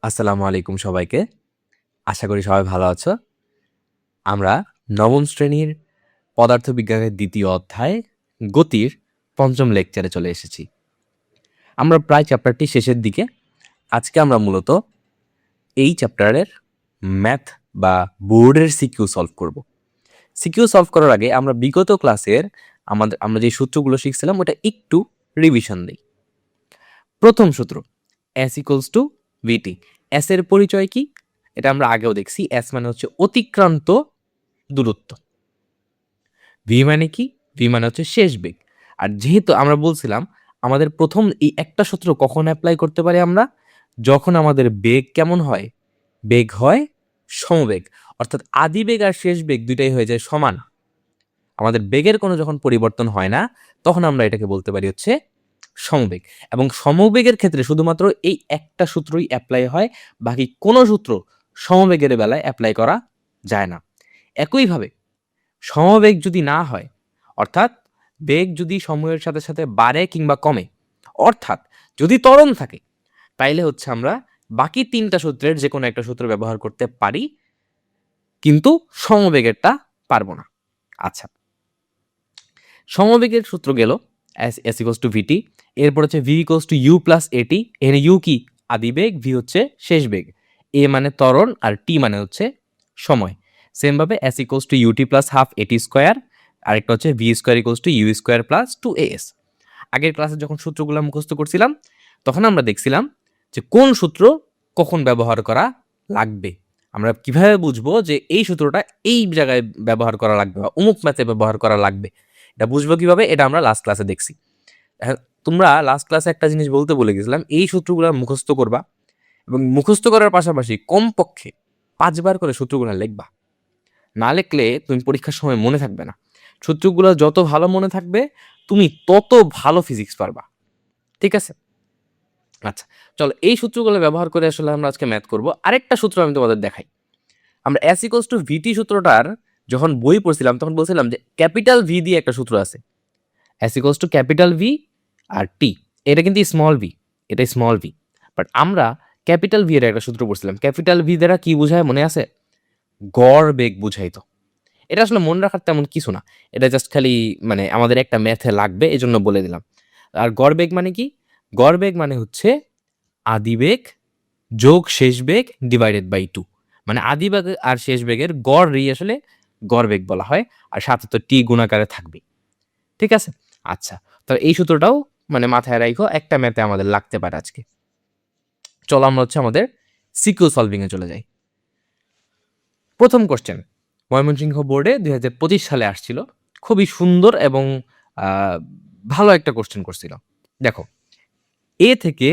আসসালামু আলাইকুম সবাইকে। আশা করি সবাই ভালো আছো। আমরা নবম শ্রেণীর পদার্থবিজ্ঞানের ২য় অধ্যায় গতির ৫ম লেকচারে চলে এসেছি। আমরা প্রায় চ্যাপ্টারটি শেষের দিকে। আজকে আমরা মূলত এই চ্যাপ্টারের ম্যাথ বা বোর্ডের সিকিউ সলভ করব। সিকিউ সলভ করার আগে আমরা বিগত ক্লাসের আমরা যে সূত্রগুলো শিখছিলাম ওটা একটু রিভিশন দিই। প্রথম সূত্র S equals two VT। S এর পরিচয় কি? এটা আমরা আগেও দেখছি। S মানে হচ্ছে অতিক্রান্ত দূরত্ব। V মানে কি? V মানে হচ্ছে শেষ বেগ। আর যেহেতু আমরা বলছিলাম আমাদের প্রথম এই একটা সূত্র কখন অ্যাপ্লাই করতে পারি আমরা? যখন আমাদের বেগ কেমন হয়? বেগ হয় সমবেগ। অর্থাৎ আদি বেগ আর শেষ বেগ দুইটাই হয়ে যায় সমান। আমাদের বেগের কোনো যখন পরিবর্তন হয় না, তখন আমরা এটাকে বলতে পারি হচ্ছে সমবেগ। এবং সমবেগের ক্ষেত্রে শুধুমাত্র এই একটা সূত্রই অ্যাপ্লাই হয়, বাকি কোনো সূত্র সমবেগের বেলায় অ্যাপ্লাই করা যায় না। একইভাবে সমবেগ যদি না হয়, অর্থাৎ বেগ যদি সময়ের সাথে সাথে বাড়ে কিংবা কমে, অর্থাৎ যদি ত্বরণ থাকে, তাইলে হচ্ছে আমরা বাকি ৩টা সূত্রের যে কোনো একটা সূত্র ব্যবহার করতে পারি, কিন্তু সমবেগেরটা পারবো না। আচ্ছা, সমবেগের সূত্র গেল S ইকুয়ালস টু VT। এরপর হচ্ছে V equals to U plus AT। এখানে U কি? আদিবেগ, V হচ্ছে শেষ বেগ, A মানে ত্বরণ আর T মানে হচ্ছে সময়। সেমভাবে S equals two UT plus half AT square, আরেকটা হচ্ছে V square equals to U square plus 2AS। আগের ক্লাসে যখন সূত্রগুলো মুখস্থ করছিলাম, তখন আমরা দেখছিলাম যে কোন সূত্র কখন ব্যবহার করা লাগবে। আমরা কিভাবে বুঝবো যে এই সূত্রটা এই জায়গায় ব্যবহার করা লাগবে বা অমুক ম্যাথে ব্যবহার করা লাগবে? এটা বুঝবো কিভাবে? এটা আমরা লাস্ট ক্লাসে দেখছি। তোমরা লাস্ট ক্লাসে একটা জিনিস বলতে বলে গেছিলাম, এই সূত্রগুলো মুখস্থ করবা এবং মুখস্থ করার পাশাপাশি কমপক্ষে 5বার করে সূত্রগুলো লিখবা। না লিখলে তুমি পরীক্ষার সময় মনে থাকবে না। সূত্রগুলো যত ভালো মনে থাকবে, তুমি তত ভালো ফিজিক্স পারবা। ঠিক আছে? আচ্ছা, চলো এই সূত্রগুলো ব্যবহার করে আসলে আমরা আজকে ম্যাথ করব। আরেকটা সূত্র আমি তোমাদের দেখাই। আমরা S ইকুয়ালস টু VT সূত্রটার যখন বই পড়ছিলাম, তখন বলছিলাম যে ক্যাপিটাল V দিয়ে একটা সূত্র আছে। S equals to capital V আর T। এটা কিন্তু স্মল v, এটা স্মল v। বাট আমরা ক্যাপিটাল V এর একটা সূত্র পড়ছিলাম। ক্যাপিটাল V দ্বারা কি বোঝায় মনে আছে? গড় বেগ বুঝাইতো। এটা আসলে মনে রাখার তেমন কিছু না। এটা জাস্ট খালি মানে আমাদের একটা ম্যাথে লাগবে, এজন্য বলে দিলাম। আর গড় বেগ মানে কি? গড় বেগ মানে হচ্ছে আদিবেগ যোগ শেষ বেগ ডিভাইডেড বাই 2। মানে আদি বেগ আর শেষ বেগের গড় আসলে গড় বেগ বলা হয়। আর সাথে তো টি গুণাকারে থাকবে। ঠিক আছে? আচ্ছা, তো এই সূত্রটাও মানে মাথায় রাখো, একটা ম্যাথে আমাদের লাগতে পারে আজকে। চলো আমরা হচ্ছে আমাদের সিকিউ সলভিং এ চলে যাই। প্রথম কোশ্চেন ময়মনসিংহ বোর্ডে 2025 সালে আসছিল। খুবই সুন্দর এবং ভালো একটা কোশ্চেন করছিল। দেখো, এ থেকে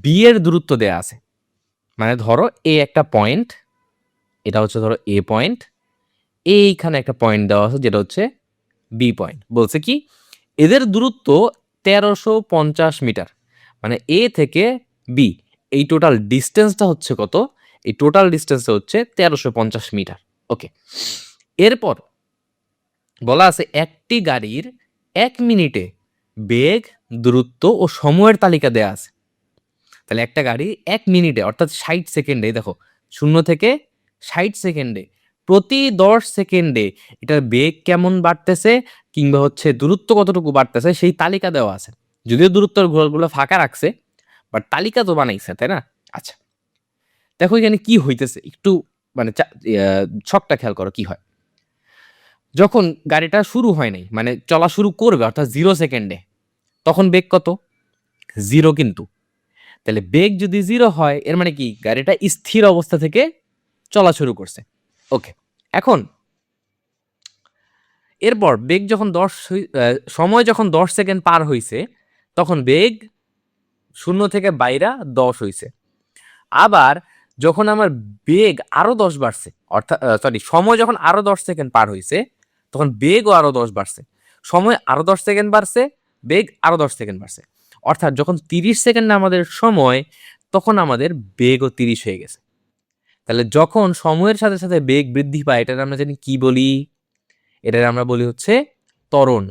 বি এর দূরত্ব দেয়া আছে। মানে ধরো এ একটা পয়েন্ট, এটা হচ্ছে ধরো এ পয়েন্ট, এইখানে একটা পয়েন্ট দেওয়া আছে যেটা হচ্ছে বি পয়েন্ট। বলছে কি এদের দূরত্ব 1350 মিটার। মানে এ থেকে বি এই টোটাল ডিস্টেন্সটা হচ্ছে কত? এই টোটাল ডিস্টেন্সটা হচ্ছে 1350 মিটার। ওকে, এরপর বলা আছে একটি গাড়ির 1 মিনিটে বেগ, দূরত্ব ও সময়ের তালিকা দেয়া আছে। তাহলে একটা গাড়ি 1 মিনিটে অর্থাৎ 60 সেকেন্ডে, দেখো 0 থেকে 60 সেকেন্ডে, প্রতি 10 সেকেন্ডে এটার বেগ কেমন বাড়তেছে কিংবা হচ্ছে দূরত্ব কতটুকু বাড়তেছে সেই তালিকা দেওয়া আছে। যদিও দূরত্বের ঘরগুলো ফাঁকা রাখছে, বাট তালিকা তো বানাইছে, তাই না? আচ্ছা, দেখো এখানে কি হইতেছে একটু মানে ছকটা খেয়াল করো কি হয়। যখন গাড়িটা শুরু হয় নাই মানে চলা শুরু করবে অর্থাৎ 0 সেকেন্ডে, তখন বেগ কত? 0 কিন্তু। তাহলে বেগ যদি 0 হয় এর মানে কি গাড়িটা স্থির অবস্থা থেকে চলা শুরু করছে। ওকে, এখন এরপর বেগ যখন সময় যখন 10 সেকেন্ড পার হইছে, তখন বেগ 0 থেকে বাইরা 10 হইছে। আবার যখন আমার বেগ আরো 10 বাড়ছে, অর্থাৎ সরি সময় যখন আরো 10 সেকেন্ড পার হইছে, তখন বেগও আরো 10 বাড়ছে। সময় আরো 10 সেকেন্ড বাড়ছে, বেগ আরো 10 সেকেন্ড বাড়ছে। অর্থাৎ যখন 30 সেকেন্ড আমাদের সময়, তখন আমাদের বেগও 30 হয়ে গেছে। তাহলে যখন সময়ের সাথে সাথে বেগ বৃদ্ধি পায়, এটার আমরা জানি কি বলি? এটার আমরা বলি হচ্ছে ত্বরণ।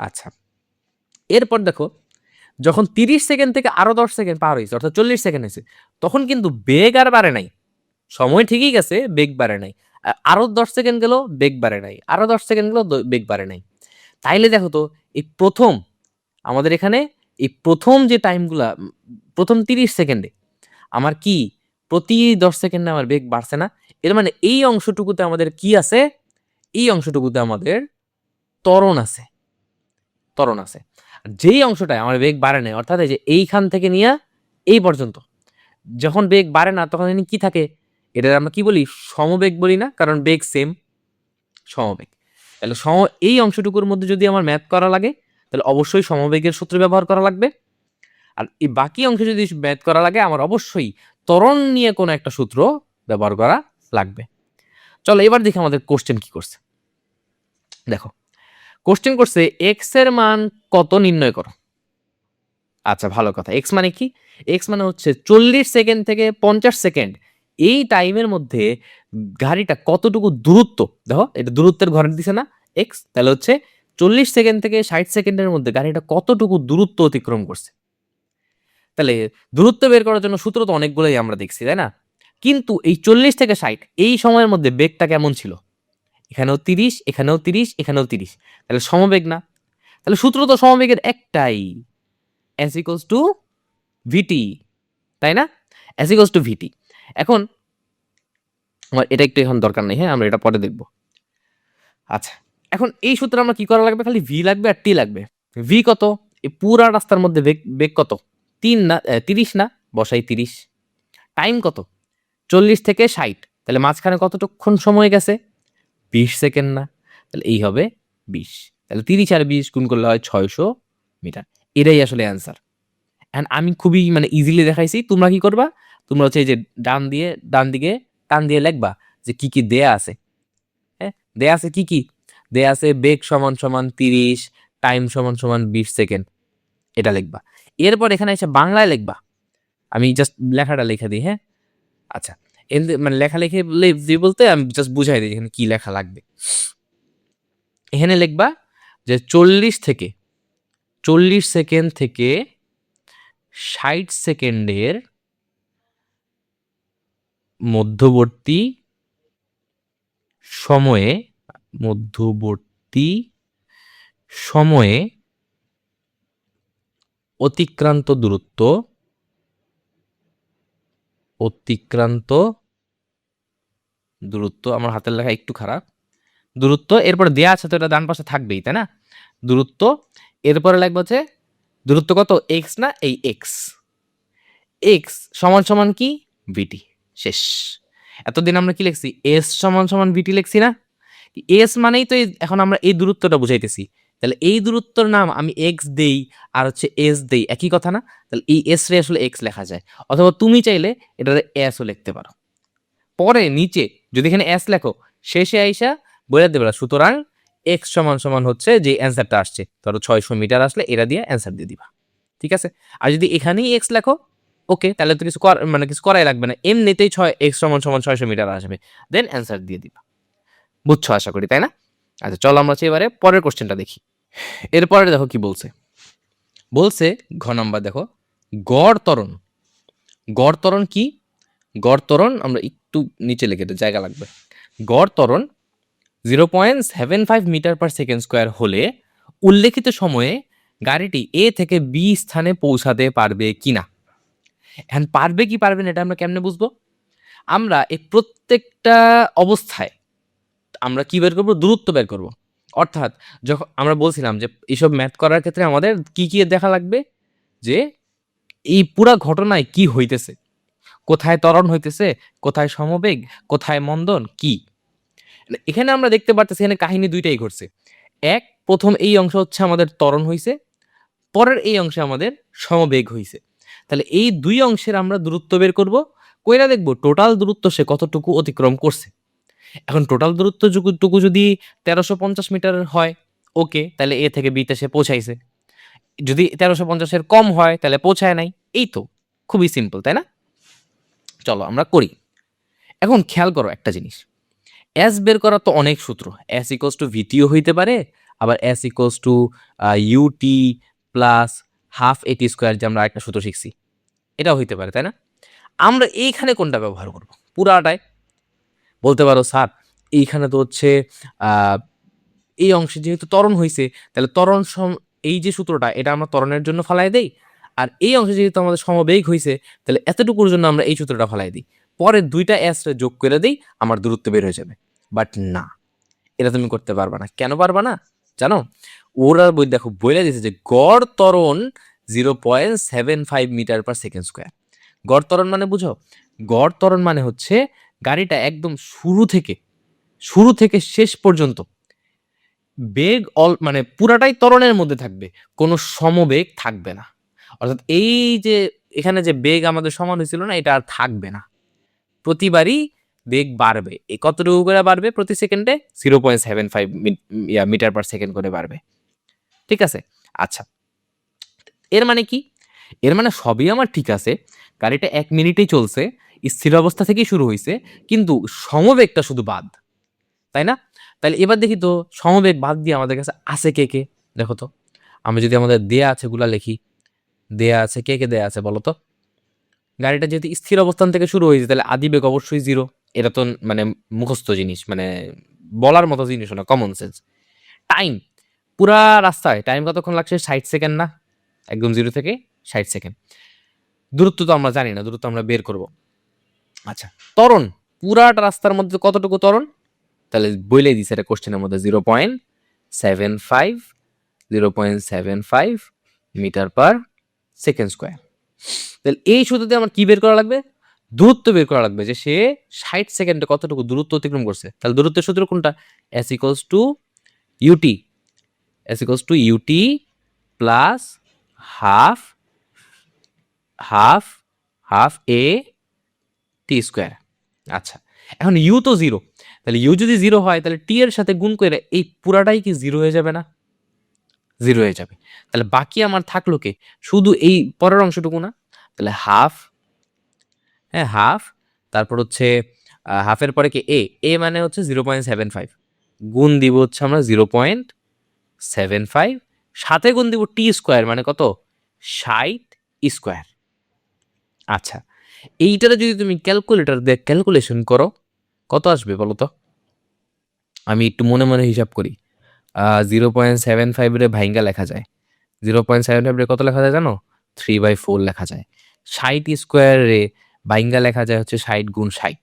আচ্ছা, এরপর দেখো যখন 30 সেকেন্ড থেকে আরো 10 সেকেন্ড পার হয়েছে, অর্থাৎ 40 সেকেন্ড হয়েছে, তখন কিন্তু বেগ আর বাড়ে নাই, সময় ঠিকই গেছে, বেগ বাড়ে নাই। আরো 10 সেকেন্ড গেল, বেগ বাড়ে নাই, আরো 10 সেকেন্ড গেল, বেগ বাড়ে নাই। তাইলে দেখো তো, এই প্রথম আমাদের এখানে এই প্রথম যে টাইমগুলা, প্রথম 30 সেকেন্ডে আমার কি প্রতি 10 সেকেন্ডে আমার বেগ বাড়ছে না? এর মানে এই অংশটুকুতে আমাদের কি আছে? এই অংশটুকুতে আমাদের ত্বরণ আছে, ত্বরণ আছে। আর যেই অংশটায় আমার বেগ বাড়ে নাই, অর্থাৎ এই যে এইখান থেকে নিয়ে এই পর্যন্ত যখন বেগ বাড়ে না, তখন কি থাকে? এটা আমরা কি বলি? সমবেগ বলি না, কারণ বেগ সেম, সমবেগ। তাহলে এই অংশটুকুর মধ্যে যদি আমার ম্যাথ করা লাগে, তাহলে অবশ্যই সমবেগের সূত্র ব্যবহার করা লাগবে। আর এই বাকি অংশে যদি ম্যাথ করা লাগে, আমার অবশ্যই ত্বরণ নিয়ে কোনো একটা সূত্র ব্যবহার করা লাগবে। চলো এবার দেখি আমাদের কোশ্চেন কি করছে। দেখো, কোশ্চেন করছে এক্স এর মান কত নির্ণয় করো। আচ্ছা, ভালো কথা। এক্স মানে কি? এক্স মানে হচ্ছে 40 সেকেন্ড থেকে 50 সেকেন্ড, এই টাইমের মধ্যে গাড়িটা কতটুকু দূরত্ব, দেখো এটা দূরত্বের ঘরে দিছে না এক্স, তাহলে হচ্ছে 40 সেকেন্ড থেকে 60 সেকেন্ডের মধ্যে গাড়িটা কতটুকু দূরত্ব অতিক্রম করছে। তাহলে দূরত্ব বের করার জন্য সূত্র তো অনেকগুলোই আমরা দেখছি, তাই না? কিন্তু এই 40 থেকে 60 এই সময়ের মধ্যে বেগটা কেমন ছিল? এখানেও 30, এখানেও 30, এখানেও 30, তাহলে সমবেগ না? তাহলে সূত্র তো সমবেগের একটাই, s ইকুয়ালস টু ভিটি, তাই না? s ইকুয়ালস টু ভিটি। এখন আমার এটা একটু এখন দরকার নেই, হ্যাঁ, আমরা এটা পরে দেখব। আচ্ছা, এখন এই সূত্রে আমরা কি করা লাগবে? খালি ভি লাগবে আর টি লাগবে। ভি কত? এই পুরা রাস্তার মধ্যে বেগ, বেগ কত? 3 না 30 না, বসাই 30। টাইম কত? 40 থেকে 60, তাহলে মাঝখানে কতটুক্ষণ সময় গেছে? 20 সেকেন্ড না? তাহলে এই হবে 20, তাহলে 30 আর 20 গুণ করলে হয় 600 মিটার। এটাই আসলে অ্যান্সার। এন্ড আমি খুবই মানে ইজিলি দেখাইছি। তোমরা কি করবা? তোমরা হচ্ছে এই যে ডান দিকে টান দিয়ে লিখবা যে কি কি দেয়া আছে। হ্যাঁ, দেয়া আছে কি কি? দেয়া আছে বেগ সমান সমান 30, টাইম সমান সমান 20 সেকেন্ড, এটা লিখবা। এরপর এখানে এসে বাংলায় লিখবা। আমি জাস্ট লেখাটা লিখে দিই, হ্যাঁ? আচ্ছা, মানে লেখালেখি বলতে আমি জাস্ট বুঝাই দিই এখানে কি লেখা লাগবে। এখানে লিখবা যে 40 সেকেন্ড থেকে 60 সেকেন্ডের মধ্যবর্তী সময়ে, মধ্যবর্তী সময়ে অতিক্রান্ত দূরত্ব, অতিক্রান্ত দূরত্ব, আমার হাতের লেখা একটু খারাপ, দূরত্ব, এরপর দেয়া আছে তো এটা ডান পাশে থাকবেই, তাই না? দূরত্ব, এরপরে লাগবে হচ্ছে দূরত্ব কত? এক্স না, এই এক্স, এক্স সমান সমান কি? ভিটি। শেষ। এতদিন আমরা কি লিখছি? এস সমান সমান ভিটি লিখছি না? এস মানেই তো এখন আমরা এই দূরত্বটা বুঝাইতেছি। তাহলে এই দূরত্বর নাম আমি এক্স দেই আর হচ্ছে এস দেই, একই কথা না? তাহলে এই এস রে আসলে এক্স লেখা যায়, অথবা তুমি চাইলে এটারে এসও লিখতে পারো। পরে নিচে যদি এখানে এস লেখো, শেষে আইসা বলে দেবে সুতরাং এক্স সমান সমান হচ্ছে যে অ্যান্সারটা আসছে, ধরো 600 মিটার আসলে এটা দিয়ে অ্যান্সার দিয়ে দিবা। ঠিক আছে? আর যদি এখানেই এক্স লেখো, ওকে, তাহলে তো কিছু মানে কিছু করাই লাগবে না, এমনিতেই 6 এক্স সমান সমান 600 মিটার আসবে, দেন অ্যান্সার দিয়ে দিবা। বুঝছো আশা করি, তাই না? আচ্ছা, চলো আমরা এবারে পরের কোশ্চেনটা দেখি। এরপরে দেখো কি বলছে। বলছে ঘ নাম্বার দেখো, গড় ত্বরণ। গড় ত্বরণ কি? গড় ত্বরণ আমরা একটু নিচে লিখে দিই, জায়গা লাগবে। গড় ত্বরণ 0.75 মিটার পার সেকেন্ড স্কোয়ার হলে উল্লেখিত সময়ে গাড়িটি এ থেকে বি স্থানে পৌঁছাতে পারবে কিনা। এখন পারবে কি পারবে না এটা আমরা কেমনে বুঝবো? আমরা এই প্রত্যেকটা অবস্থায় আমরা কি বের করবো? দূরত্ব বের করব। অর্থাৎ যখন আমরা বলছিলাম যে এইসব ম্যাথ করার ক্ষেত্রে আমাদের কি কি দেখা লাগবে, যে এই পুরা ঘটনায় কি হইতেছে, কোথায় ত্বরণ হইতেছে, কোথায় সমবেগ, কোথায় মন্দন, কি। এখানে আমরা দেখতে পারতেছি এখানে কাহিনী দুইটাই ঘটছে। এক, প্রথম এই অংশ হচ্ছে আমাদের ত্বরণ হইছে, পরের এই অংশে আমাদের সমবেগ হইছে। তাহলে এই দুই অংশের আমরা দূরত্ব বের করব, কইরা দেখবো টোটাল দূরত্ব সে কতটুকু অতিক্রম করছে। এখন টোটাল দূরত্ব টুকু যদি 1350 মিটার হয়, ওকে, তাহলে এ থেকে বিতে সে পৌঁছাইছে। যদি 1350-এর কম হয় তাহলে পৌঁছায় নাই। এই তো, খুবই সিম্পল, তাই না? চলো আমরা করি। এখন খেয়াল করো একটা জিনিস, এস বের করার তো অনেক সূত্র। এস ইকোয়ালস টু ভিটিও হইতে পারে, আবার S equals to u t plus half a t square যে আমরা একটা সূত্র শিখছি, এটাও হইতে পারে, তাই না? আমরা এইখানে কোনটা ব্যবহার করব? পুরাটাই। বলতে পারো স্যার এইখানে তো হচ্ছে এই অংশে যেহেতু ত্বরণ হয়েছে, তাহলে এই যে সূত্রটা এটা আমরা ত্বরণের জন্য ফালাই দেই, আর এই অংশে যেহেতু আমাদের সমবেগ হয়েছে, তাহলে এতটুকুর জন্য আমরা এই সূত্রটা ফালাই দিই, পরে দুইটা এস যোগ করে দিই, আমার দূরত্ব বের হয়ে যাবে। বাট না, এটা তুমি করতে পারবা না। কেন পারবা না জানো? ওরা বই দেখো বলে দিয়েছে যে গড় ত্বরণ 0.75 মিটার পার সেকেন্ড স্কোয়ার। গড় ত্বরণ মানে বুঝো, গড় ত্বরণ মানে হচ্ছে গাড়িটা একদম শুরু থেকে শেষ পর্যন্ত বেগ মানে পুরাটাই ত্বরণের মধ্যে থাকবে, কোনো সমবেগ থাকবে না। অর্থাৎ এই যে এখানে যে বেগ আমাদের সমান হয়েছিল না, এটা আর থাকবে না, প্রতিবারই বেগ বাড়বে। এই কতটুকু করে বাড়বে প্রতি সেকেন্ডে? 0.75 মিটার পার সেকেন্ড করে বাড়বে। ঠিক আছে, আচ্ছা, এর মানে কি? এর মানে সবই আমার ঠিক আছে, গাড়িটা 1 মিনিটেই চলছে, স্থির অবস্থা থেকেই শুরু হয়েছে, কিন্তু সমবেগটা শুধু বাদ, তাই না? তাহলে এবার দেখি তো সমবেগ বাদ দিয়ে আমাদের কাছে আছে কে কে? দেখো তো, আমি যদি আমাদের দেয়া আছে গুলা লিখি, দেয়া আছে কে কে দেয়া আছে বলো তো? গাড়িটা যেহেতু স্থির অবস্থান থেকে শুরু হয়েছে, তাহলে আদিবেগ অবশ্যই 0। এটা তো মানে মুখস্থ জিনিস, মানে বলার মতো জিনিস না, কমন সেন্স। টাইম, পুরা রাস্তায় টাইম কতক্ষণ লাগছে? 60 সেকেন্ড না? একদম 0 থেকে 60 সেকেন্ড। দূরত্ব তো আমরা জানি না, দূরত্ব আমরা বের করব। আচ্ছা, ত্বরণ, পুরাটা রাস্তার মধ্যে কতটুকু ত্বরণ? তাহলে বইলেই দিছে এটা কোশ্চেনের মধ্যে, 0.75 মিটার পার সেকেন্ড স্কোয়ার। তাহলে এই সূত্রতে আমার কি বের করা লাগবে? দূরত্ব বের করা লাগবে, যে সে 60 সেকেন্ডে কতটুকু দূরত্ব অতিক্রম করছে। তাহলে দূরত্বের সূত্র কোনটা? S equals to u t, u t plus half half half a t square. আচ্ছা, এখন ইউ তো 0, তাহলে ইউ যদি 0 হয়, তাহলে টি এর সাথে গুণ করে এই পুরাটাই কি 0 হয়ে যাবে না? 0 হয়ে যাবে। তাহলে বাকি আমার থাকলো কে? শুধু এই পরের অংশটুকু না? তাহলে হাফ, হ্যাঁ হাফ, তারপর হচ্ছে হাফের পরে কি এ মানে হচ্ছে 0.75, গুণ দিব হচ্ছে আমরা 0.75, সাথে গুণ দিব টি স্কোয়ার মানে কত? 60 স্কোয়ার। আচ্ছা, এইটারে যদি তুমি ক্যালকুলেটর দিয়ে ক্যালকুলেশন করো, কত আসবে বলো তো? আমি একটু মনে মনে হিসাব করি। 0.75 রে ভাইঙ্গা লেখা যায়, 0.75 রে কত লেখা যায় জানো? 3/4 লেখা যায়। 60 স্কোয়ারে ভাইঙ্গা লেখা যায় হচ্ছে 60 গুণ 60।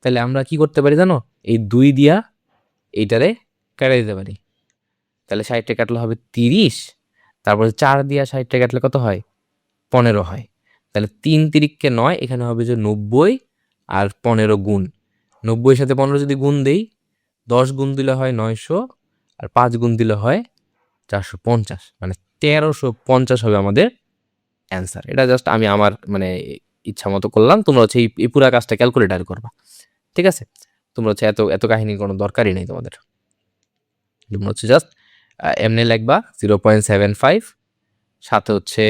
তাহলে আমরা কি করতে পারি জানো? এই 2 দিয়া এইটারে কেটে দিতে পারি। তাহলে 60 কাটলে হবে 30, তারপরে 4 দিয়া 60 কাটলে কত হয়? 15 হয়। তাহলে 3 তিরিককে 9, এখানে হবে যে 90 আর 15 গুণ। 90 সাথে 15 যদি গুণ দেই, 10 গুণ দিলে হয় 900, আর 5 গুণ দিলে হয় 450, মানে 1350 হবে আমাদের অ্যান্সার। এটা জাস্ট আমি আমার মানে ইচ্ছা মতো করলাম, তোমরা হচ্ছে এই পুরা কাজটা ক্যালকুলেটার করবা। ঠিক আছে, তোমরা হচ্ছে এত এত কাহিনীর কোনো দরকারই নেই তোমাদের। তোমরা হচ্ছে জাস্ট এমনি লিখবা 0.75, সাথে হচ্ছে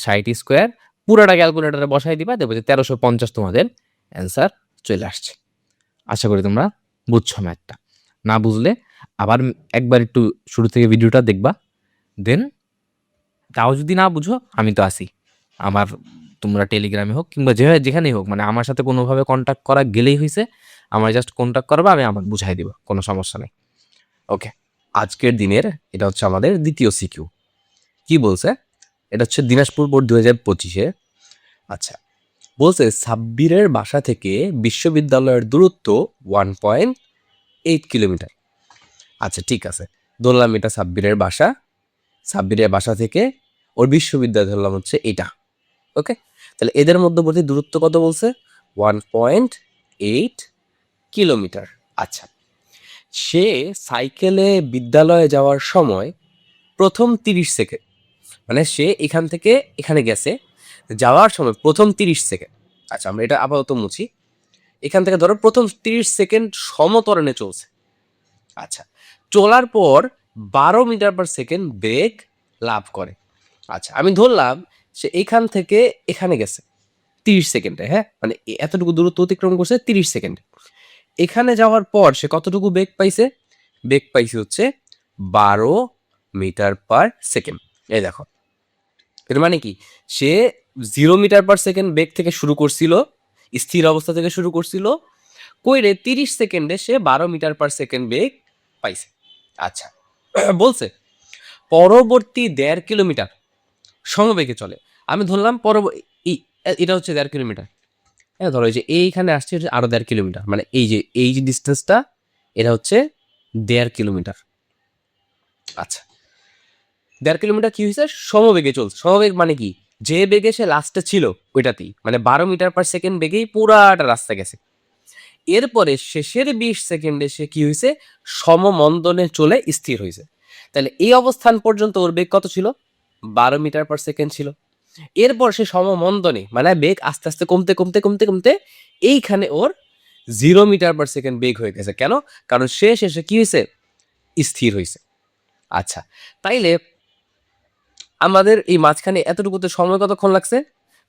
60 স্কোয়ার, পুরাটা ক্যালকুলেটারে বসাই দিবা, দেখবো যে 1350 তোমাদের অ্যান্সার চলে আসছে। আশা করি তোমরা বুঝছো ম্যাথটা। না বুঝলে আবার একবার একটু শুরু থেকে ভিডিওটা দেখবা, দেন তাও যদি না বুঝো আমি তো আছি। আমার, তোমরা টেলিগ্রামে হোক কিংবা যেখানেই হোক, মানে আমার সাথে কোনোভাবে কন্ট্যাক্ট করা গেলেই হয়েছে, আমার জাস্ট কন্ট্যাক্ট করবা, আমি আমার বুঝাই দিব, কোনো সমস্যা নেই। ওকে, আজকের দিনের এটা হচ্ছে আমাদের দ্বিতীয় সিকিউ। কি বলছে? এটা হচ্ছে দিনাজপুর বোর্ড 2025-এ। আচ্ছা, বলছে সাব্বিরের বাসা থেকে বিশ্ববিদ্যালয়ের দূরত্ব 1.8 কিলোমিটার। আচ্ছা ঠিক আছে, ধরলাম এটা সাব্বিরের বাসা, সাব্বিরের বাসা থেকে ওর বিশ্ববিদ্যালয় ধরলাম হচ্ছে এটা। ওকে, তাহলে এদের মধ্যবর্তী দূরত্ব কত বলছে? 1.8 কিলোমিটার। আচ্ছা, সে সাইকেলে বিদ্যালয়ে যাওয়ার সময় প্রথম 30 সেকেন্ড, মানে সে এখান থেকে এখানে গেছে যাওয়ার সময় প্রথম 30 সেকেন্ড। আচ্ছা, আমরা এটা আপাতত মুছি। এখান থেকে ধরো প্রথম 30 সেকেন্ড সমতরণে চলছে। আচ্ছা, চলার পর 12 মিটার পার সেকেন্ড বেগ লাভ করে। আচ্ছা, আমি ধরলাম সে এখান থেকে এখানে গেছে 30 সেকেন্ডে, হ্যাঁ, মানে এতটুকু দূরত্ব অতিক্রম করছে 30 সেকেন্ডে। এখানে যাওয়ার পর সে কতটুকু বেগ পাইছে? বেগ পাইছে হচ্ছে 12 মিটার পার সেকেন্ড। এই দেখো, এর মানে কি, সে 0 মিটার/সেকেন্ড বেগ থেকে শুরু করছিল, স্থির অবস্থা থেকে শুরু করছিল, কইরে 30 সেকেন্ডে সে 12 মিটার/সেকেন্ড বেগ পাইছে। আচ্ছা, বলছে পরবর্তী 1.5 কিলোমিটার সমবেগে চলে। আমি ধরলাম এটা হচ্ছে 1.5 কিলোমিটার। হ্যাঁ, ধরো এই যে এইখানে আসছে হচ্ছে আরো 1.5 কিলোমিটার, মানে এই যে ডিস্টেন্সটা, এটা হচ্ছে 1.5 কিলোমিটার। আচ্ছা, 1.5 কিলোমিটার কি হয়েছে, সমবেগে চলছে। সমবেগ মানে কি, যে বেগে সে লাস্টে ছিল ওইটাতেই, মানে 12 মিটার/সেকেন্ড বেগেই পুরাটা রাস্তা গেছে। এরপরে শেষের 20 সেকেন্ডে সে কি হয়েছে, সমমন্দনে চলে স্থির হয়েছে। তাহলে এই অবস্থান পর্যন্ত ওর বেগ কত ছিল, 12 মিটার/সেকেন্ড ছিল। এরপর সে সমমন্দনে, মানে বেগ আস্তে আস্তে কমতে কমতে কমতে কমতে এইখানে ওর 0 মিটার/সেকেন্ড বেগ হয়ে গেছে। কেন? কারণ সে শেষে কি হয়েছে, স্থির হয়েছে। আচ্ছা, তাইলে আমাদের এই মাঝখানে এতটুকুতে সময় কতক্ষণ লাগছে,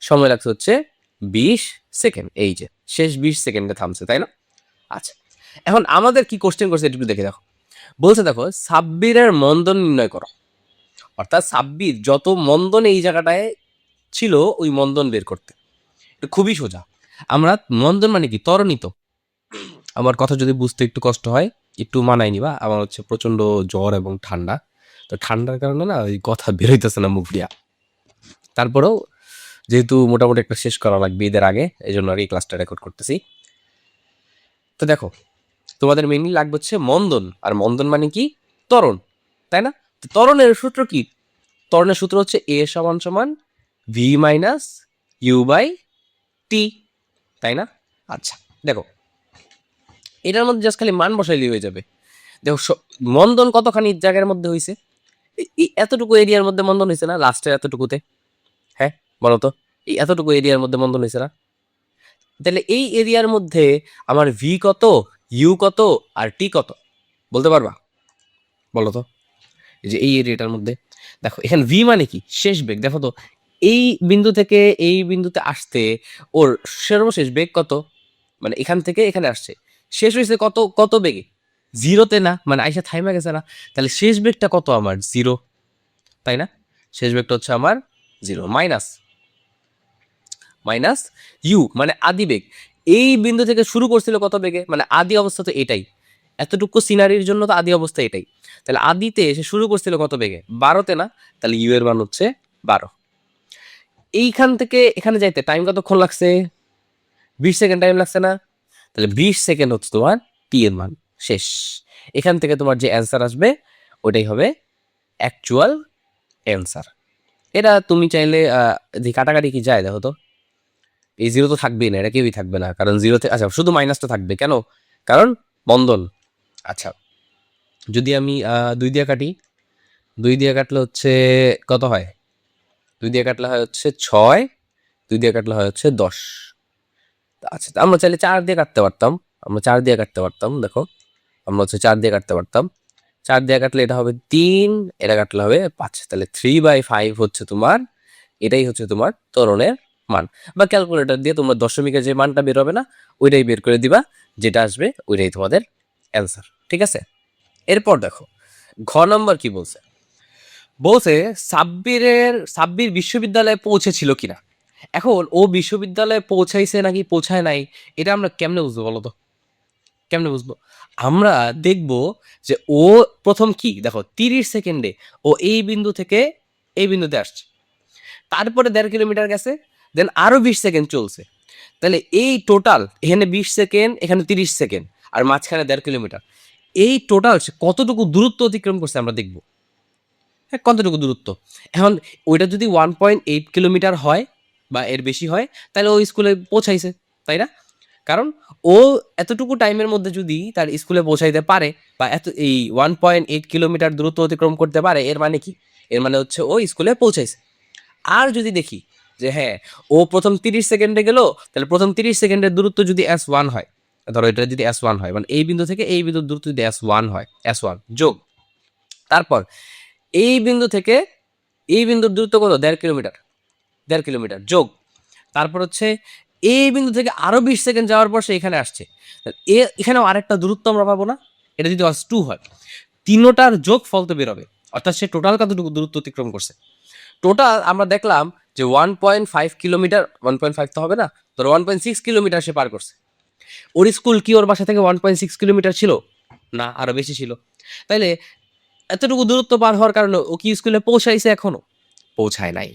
সময় লাগছে হচ্ছে 20 সেকেন্ড। এই যে শেষ 20 সেকেন্ডে থামছে, তাই না? আচ্ছা, এখন আমাদের কি কোশ্চেন করছে একটু দেখে দেখো। বলছে দেখো, সাব্বিরের মন্দন নির্ণয় করো। অর্থাৎ সাব্বির যত মন্দন এই জায়গাটায় ছিল, ওই মন্দন বের করতে। এটা খুবই সোজা। আমরা মন্দন মানে কি, ত্বরণিত। আমার কথা যদি বুঝতে একটু কষ্ট হয়, একটু মানায় নিবা, আমার হচ্ছে প্রচন্ড জ্বর এবং ঠান্ডা। তো ঠান্ডার কারণে না ওই কথা বেরোইতেছে না মুখ দিয়া। তারপরেও যেহেতু মোটামুটি একটা শেষ করা লাগবে ঈদের আগে, এই জন্য আর এই ক্লাসটা রেকর্ড করতেছি। তো দেখো, তোমাদের মেইনলি লাগবে হচ্ছে মন্দন, আর মন্দন মানে কি, ত্বরণ, তাই না? তো ত্বরণের সূত্র কি? ত্বরণের সূত্র হচ্ছে এ সমান সমান ভি মাইনাস ইউ বাই টি, তাই না? আচ্ছা, দেখো এটার মধ্যে জাস্ট খালি মান বসাইলেই হয়ে যাবে। দেখো মন্দন কতখানি জায়গার মধ্যে হয়েছে, এই এতটুকু এরিয়ার মধ্যে মন্দন হয়েছে না, লাস্টের এতটুকুতে? হ্যাঁ, বলো তো, এই এতটুকু এরিয়ার মধ্যে মন্দন হয়েছে না? তাহলে এই এরিয়ার মধ্যে আমার ভি কত, ইউ কত, আর টি কত, বলতে পারবা? বলো তো, এই যে এই এরিয়াটার মধ্যে দেখো, এখানে ভি মানে কি, শেষ বেগ। দেখো তো, এই বিন্দু থেকে এই বিন্দুতে আসতে ওর সর্বশেষ বেগ কত, মানে এখান থেকে এখানে আসছে, শেষ হয়েছে কত কত বেগে, জিরোতে না, মানে আইসা থাইমা গেছে না। তাহলে শেষ বেগটা কত আমার, জিরো, তাই না? শেষ বেগটা হচ্ছে আমার জিরো, মাইনাস মাইনাস ইউ মানে আদি বেগ। এই বিন্দু থেকে শুরু করছিল কত বেগে, মানে আদি অবস্থা তো এটাই, এতটুকু সিনারির জন্য তো আদি অবস্থা এটাই। তাহলে আদিতে এসে শুরু করছিল কত বেগে, 12তে না? তাহলে ইউ এর মান হচ্ছে 12। এইখান থেকে এখানে যাইতে টাইম কতক্ষণ লাগছে, 20 সেকেন্ড টাইম লাগছে না? তাহলে 20 সেকেন্ড হচ্ছে তোমার টি এর মান, শেষ। এখান থেকে তোমার যে অ্যান্সার আসবে ওটাই হবে অ্যাকচুয়াল অ্যান্সার। এটা তুমি চাইলে যে কাটাকাটি কি যায় দেখো তো, এই জিরো তো থাকবেই না, এটা কেউই থাকবে না, কারণ জিরোতে, আচ্ছা শুধু মাইনাসটা থাকবে কেন, কারণ বন্ধন। আচ্ছা, যদি আমি 2 দিয়ে কাটি, 2 দিয়ে কাটলে হচ্ছে কত হয়, 2 দিয়ে কাটলে হয় হচ্ছে 6, 2 দিয়ে কাটলে হয় হচ্ছে 10। আচ্ছা, আমরা চাইলে 4 দিয়ে কাটতে পারতাম, আমরা 4 দিয়ে কাটতে পারতাম। দেখো, আমরা হচ্ছে 4 দিয়ে কাটতে পারতাম। 4 দিয়ে কাটলে এটা হবে 3, এটা কাটলে হবে 5। তাহলে 3/5 হচ্ছে তোমার, এটাই হচ্ছে তোমার ত্বরণের মান। বা ক্যালকুলেটর দিয়ে তোমরা দশমিকের যে মানটা বের হবে না, ওইটাই বের করে দিবা, যেটা আসবে ওইটাই তোমাদের অ্যান্সার। ঠিক আছে? এরপর দেখো, ঘ নম্বর কি বলছে। বলছে সাব্বির বিশ্ববিদ্যালয়ে পৌঁছেছিল কিনা। এখন ও বিশ্ববিদ্যালয়ে পৌঁছাইছে নাকি পৌঁছায় নাই, এটা আমরা কেমনে বুঝবো বলো তো? কেমনে বুঝবো? আমরা দেখব যে ও প্রথম কি, দেখো 30 সেকেন্ডে ও এই বিন্দু থেকে এই বিন্দুতে আসছে, তারপরে 1.5 কিলোমিটার গেছে, দেন আরো 20 সেকেন্ড চলছে। তাহলে এই টোটাল এখানে 20 সেকেন্ড, এখানে 30 সেকেন্ড, আর মাঝখানে 1.5 কিলোমিটার, এই টোটাল কতটুকু দূরত্ব অতিক্রম করছে আমরা দেখব। হ্যাঁ, কতটুকু দূরত্ব। এখন ওইটা যদি 1.8 কিলোমিটার হয় বা এর বেশি হয়, তাহলে ও স্কুলে পৌঁছাইছে, তাই না? কারণ ও এতটুকু টাইমের মধ্যে যদি তার স্কুলে পৌঁছাইতে পারে, বা এত এই 1.8 কিলোমিটার দূরত্ব অতিক্রম করতে পারে, এর মানে কি, এর মানে হচ্ছে ও স্কুলে পৌঁছাইছে। আর যদি দেখি যে হ্যাঁ, ও প্রথম 30 সেকেন্ডে গেল, তাহলে প্রথম 30 সেকেন্ডের দূরত্ব যদি S1 হয়, ধরো এটা যদি S1 হয়, মানে এই বিন্দু থেকে এই বিন্দুর দূরত্ব যদি S1 হয়, S1 যোগ, তারপর এই বিন্দু থেকে এই বিন্দুর দূরত্ব কত, 1.5 কিলোমিটার, 1.5 কিলোমিটার যোগ, তারপর হচ্ছে এই বিন্দু থেকে আরো 20 সেকেন্ড যাওয়ার পর সে এখানে আসছে, এখানেও আরেকটা দূরত্ব আমরা পাবো না? এটা যদি S2 হয়, তিনোটার যোগ ফল তো বেরোবে, অর্থাৎ সে টোটাল কতটুকু দূরত্ব অতিক্রম করছে। টোটাল আমরা দেখলাম যে 1.5 কিলোমিটার, 1.5 তো হবে না, ধরো 1.6 কিলোমিটার সে পার করছে। ওর স্কুল কি ওর বাসা থেকে 1.6 কিলোমিটার ছিল? না, আরো বেশি ছিল। তাইলে এতটুকু দূরত্ব পার হওয়ার কারণে ও কি স্কুলে পৌঁছাইছে? এখনো পৌঁছায় নাই।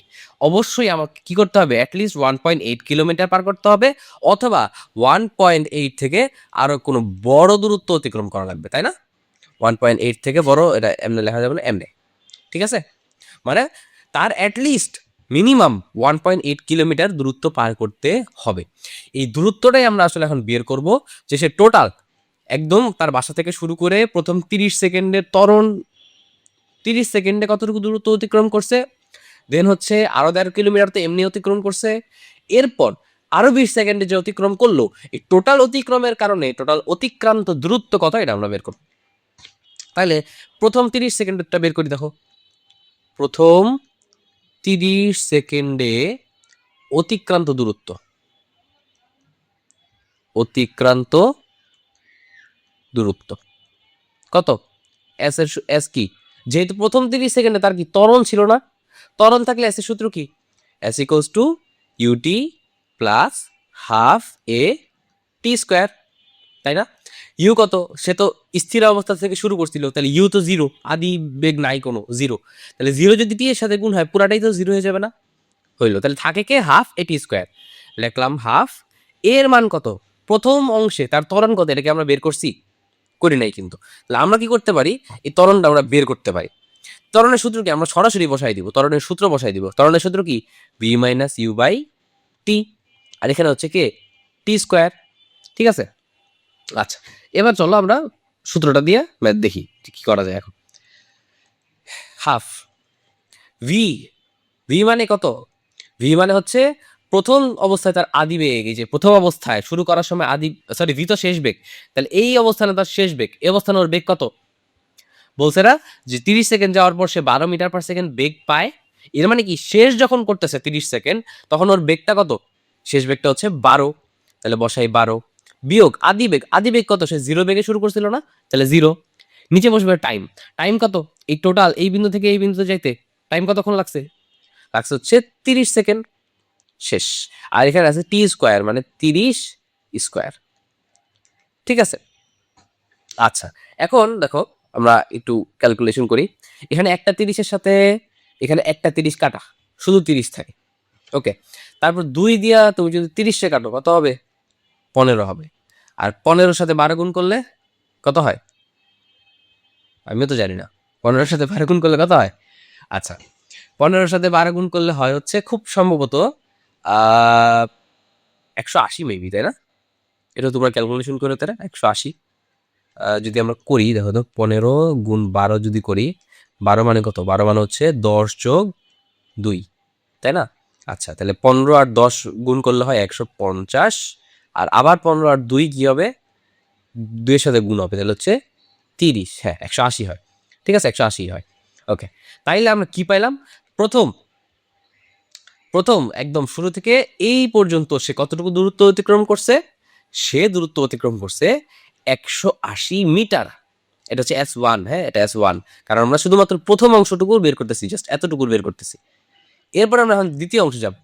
অবশ্যই আমাকে কি করতে হবে? অ্যাটলিস্ট 1.8 কিলোমিটার পার করতে হবে, অথবা 1.8 থেকে আরো কোনো বড় দূরত্ব অতিক্রম করা লাগবে, তাই না? 1.8 থেকে বড়, এটা এমনি লেখা যাবে না, এমনি। ঠিক আছে, মানে তার অ্যাটলিস্ট মিনিমাম 1.8 কিলোমিটার দূরত্ব পার করতে হবে। এই দূরত্বটাই আমরা আসলে এখন বের করব, যে সে টোটাল একদম তার বাসা থেকে শুরু করে প্রথম 30 সেকেন্ডের ত্বরণ, 30 সেকেন্ডে কতটুকু দূরত্ব অতিক্রম করছে, দেন হচ্ছে আরো 1.5 কিলোমিটার তো এমনি অতিক্রম করছে, এরপর আরো 20 সেকেন্ডে যে অতিক্রম করলো, এই টোটাল অতিক্রমের কারণে টোটাল অতিক্রান্ত দূরত্ব কত, এটা আমরা বের করব। তাহলে প্রথম 30 সেকেন্ডেরটা বের করি। দেখো, প্রথম 30 সেকেন্ডে অতিক্রান্ত দূরত্ব, অতিক্রান্ত দূরত্ব কত? এস এর এস কি, যেহেতু প্রথম 30 সেকেন্ডে তার কি ত্বরণ ছিল না, ত্বরণ থাকলে এস এর সূত্র কি? S equals to u t plus half a t square, তাই না? ইউ কত? সে তো স্থির অবস্থা থেকে শুরু করছিল, তাহলে ইউ তো জিরো, আদি বেগ নাই কোনো, জিরো। তাহলে জিরো যদি টি এর সাথে গুণ হয় পুরাটাই তো জিরো হয়ে যাবে না? হইলো, তাহলে থাকে কে? Half a t square. লিখলাম হাফ। এর মান কত? প্রথম অংশে তার ত্বরণ কত, এটাকে আমরা বের করছি? করি নাই কিন্তু। তাহলে আমরা কি করতে পারি? এই ত্বরণটা আমরা বের করতে পারি। ত্বরণের সূত্র কি? আমরা সরাসরি বসাই দিব, ত্বরণের সূত্র বসাই দিব। ত্বরণের সূত্র কি? ভি মাইনাস ইউ বাই টি, আর এখানে হচ্ছে কে? টি স্কোয়ার। ঠিক আছে, আচ্ছা, এবার চলো আমরা সূত্রটা দিয়ে ম্যাথ দেখি কি করা যায় এখন। হাফ ভি, ভি মানে কত? ভি মানে হচ্ছে প্রথম অবস্থায় তার আদি বেগ, এই যে প্রথম অবস্থায় শুরু করার সময় আদি, সরি ভি তো শেষ বেগ, তাহলে এই অবস্থানে তার শেষ বেগ, এই অবস্থানে ওর বেগ কত? বলছে না যে 30 সেকেন্ড যাওয়ার পর সে 12 মিটার পার সেকেন্ড বেগ পায়। এর মানে কি, শেষ যখন করতেছে 30 সেকেন্ড, তখন ওর বেগটা কত? শেষ বেগটা হচ্ছে 12। তাহলে বসাই 12 বিয়োগ আদি বেগ, আদি বেগ কত? সে 0 বেগে শুরু করছিল না, তাহলে 0। নিচে বসবে টাইম, টাইম কত? এই টোটাল এই বিন্দু থেকে এই বিন্দুতে যাইতে টাইম কতক্ষণ লাগছে? লাগছে হচ্ছে 30 সেকেন্ড, শেষ। আর এখানে আছে টি স্কোয়ার, মানে 30 স্কোয়ার। ঠিক আছে, আচ্ছা, এখন দেখো আমরা একটু ক্যালকুলেশন করি। এখানে একটা 30-এর সাথে এখানে একটা 30 কাটা, শুধু 30 থাকে। ওকে, তারপর 2 দিয়া তুমি যদি 30-এ কাটো, কত হবে? 15 হবে। আর 15-এর সাথে 12 গুণ করলে কত হয়? আমিও তো জানি না। 15-এর সাথে 12 গুণ করলে কত হয়? আচ্ছা, 15-এর সাথে 12 গুণ করলে হয় হচ্ছে খুব সম্ভবত 180 মেবি, তাই না? এটা তোমরা ক্যালকুলেশন করে, তারা 180 যদি আমরা করি, দেখো তো 15 গুণ 12 যদি করি, 12 মানে কত? 12 মানে হচ্ছে 10 যোগ 2, তাই না? আচ্ছা, তাহলে 15 আর 10 গুণ করলে হয় 150, আর আবার 15 আর 2 কি হবে? 2 এর সাথে গুণ হবে, তাহলে হচ্ছে 30। হ্যাঁ, 180 হয়। ঠিক আছে, 180 হয়। ওকে, তাইলে আমরা কি পাইলাম? প্রথম প্রথম একদম শুরু থেকে এই পর্যন্ত সে কতটুকু দূরত্ব অতিক্রম করছে? সে দূরত্ব অতিক্রম করছে 180 মিটার। এটা হচ্ছে S1, হ্যাঁ, এটা S1, কারণ আমরা শুধুমাত্র প্রথম অংশটুকু বের করতেছি, জাস্ট এতটুকু বের করতেছি। এরপর আমরা এখন দ্বিতীয় অংশ যাব।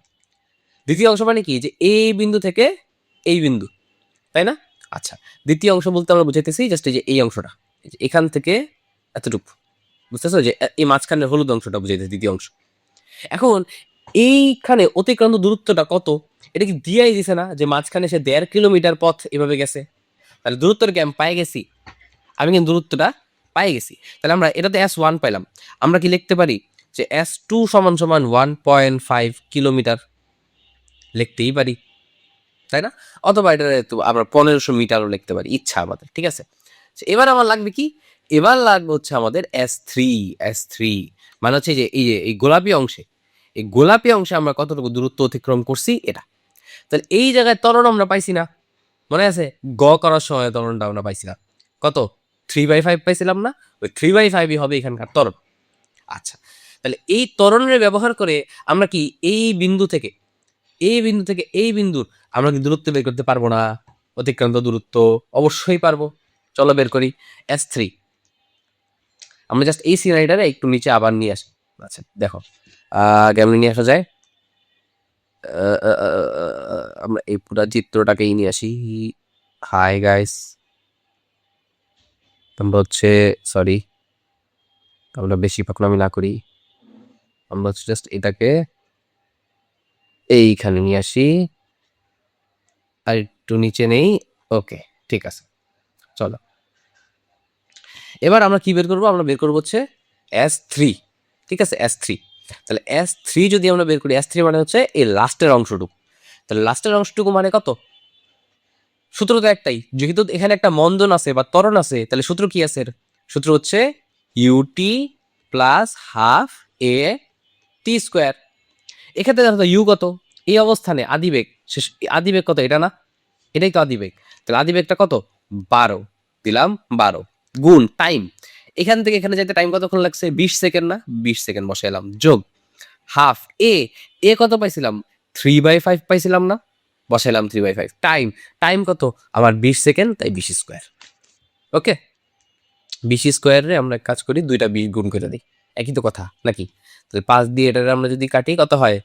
দ্বিতীয় অংশ মানে কি? যে এই বিন্দু থেকে এই বিন্দু, তাই না? আচ্ছা, দ্বিতীয় অংশ বলতে আমরা বুঝাইতেছি জাস্ট এই যে এই অংশটা, এই যে এখান থেকে এতটুকু, বুঝতেছো? যে এই মাঝখানের হলুদ অংশটা বুঝাইতেছে দ্বিতীয় অংশ। এখন এইখানে অতিক্রান্ত দূরত্বটা কত? এটা কি দিয়াই দিছে না যে মাঝখানে সে 1.5 কিলোমিটার পথ এভাবে গেছে? তাহলে দূরত্বটা কি আমি পাই গেছি? আমি কিন্তু দূরত্বটা পাই গেছি। তাহলে আমরা এটাতে S1 পাইলাম। আমরা কি লিখতে পারি যে S2 সমান সমান 1.5 কিলোমিটার? লিখতেই পারি, তাই না? অথবা এটা আমরা 1500 মিটারও লিখতে পারি, ইচ্ছা আমাদের। ঠিক আছে, এবার আমার লাগবে কি? এবার লাগবে হচ্ছে আমাদের S3। S3 মানে হচ্ছে যে এই গোলাপি অংশে, এই গোলাপি অংশে আমরা কতটুকু দূরত্ব অতিক্রম করছি এটা। তাহলে এই জায়গায় ত্বরণ আমরা পাইছি না? মনে আছে গ করার সময় ত্বরণটা আমরা পাইছি না? কত? 3/5 পাইছিলাম না? ওই 3/5ই হবে এখানকার ত্বরণ। আচ্ছা, তাহলে এই ত্বরণের ব্যবহার করে আমরা কি এই বিন্দু থেকে এই বিন্দুর আমরা কি দূরত্ব বের করতে পারবো না? অতিক্রান্ত দূরত্ব অবশ্যই পারবো। চলো বের করি। S3, আমরা জাস্ট এই সিনারিটারে একটু নিচে আবার নিয়ে আসি। আচ্ছা দেখো, কেমন নিয়ে আসা যায়? আমরা এই পুরো চিত্রটাকেই নিয়ে আসি। হাই গাইস, আমরা হচ্ছে সরি, আমরা বেশি পাকনামি না করি। আমরা হচ্ছে জাস্ট এটাকে এইখানে নিয়ে আসি, আর একটু নিচে নেই। ওকে, ঠিক আছে, চলো। এবার আমরা কি বের করবো? আমরা বের করবো হচ্ছে S3, ঠিক আছে, S3। তাহলে S3 যদি আমরা বের করি, S3 মানে হচ্ছে এই লাস্টের অংশটুকু। তাহলে লাস্টের অংশটুকু মানে কত? সূত্র তো একটাই, যেহেতু এখানে একটা মন্দন আছে বা ত্বরণ আছে, তাহলে সূত্র কি আছে? সূত্র হচ্ছে UT plus half a t square. এক্ষেত্রে দেখো তো ইউ কত এই অবস্থানে, আদিবেগ শেষ, আদিবেগ কত? এটা না, এটাই তো আদিবেগ। তাহলে আদিবেগটা কত? 12 দিলাম, 12 গুণ টাইম, এখান থেকে এখানে যাইতে টাইম কতক্ষণ লাগছে? 20 সেকেন্ড না? 20 সেকেন্ড বসাইলাম, যোগ হাফ এ, এ কত পাইছিলাম? 3/5 পাইছিলাম না? বসাইলাম 3/5। টাইম, টাইম কত আমার? 20 সেকেন্ড, তাই 20 স্কোয়ার। ওকে, 20 স্কোয়ারে আমরা এক কাজ করি, দুইটা 20 গুণ করে দিই, একই তো কথা নাকি? তাহলে 5 দিয়ে এটারে আমরা যদি কাটি, কত হয়?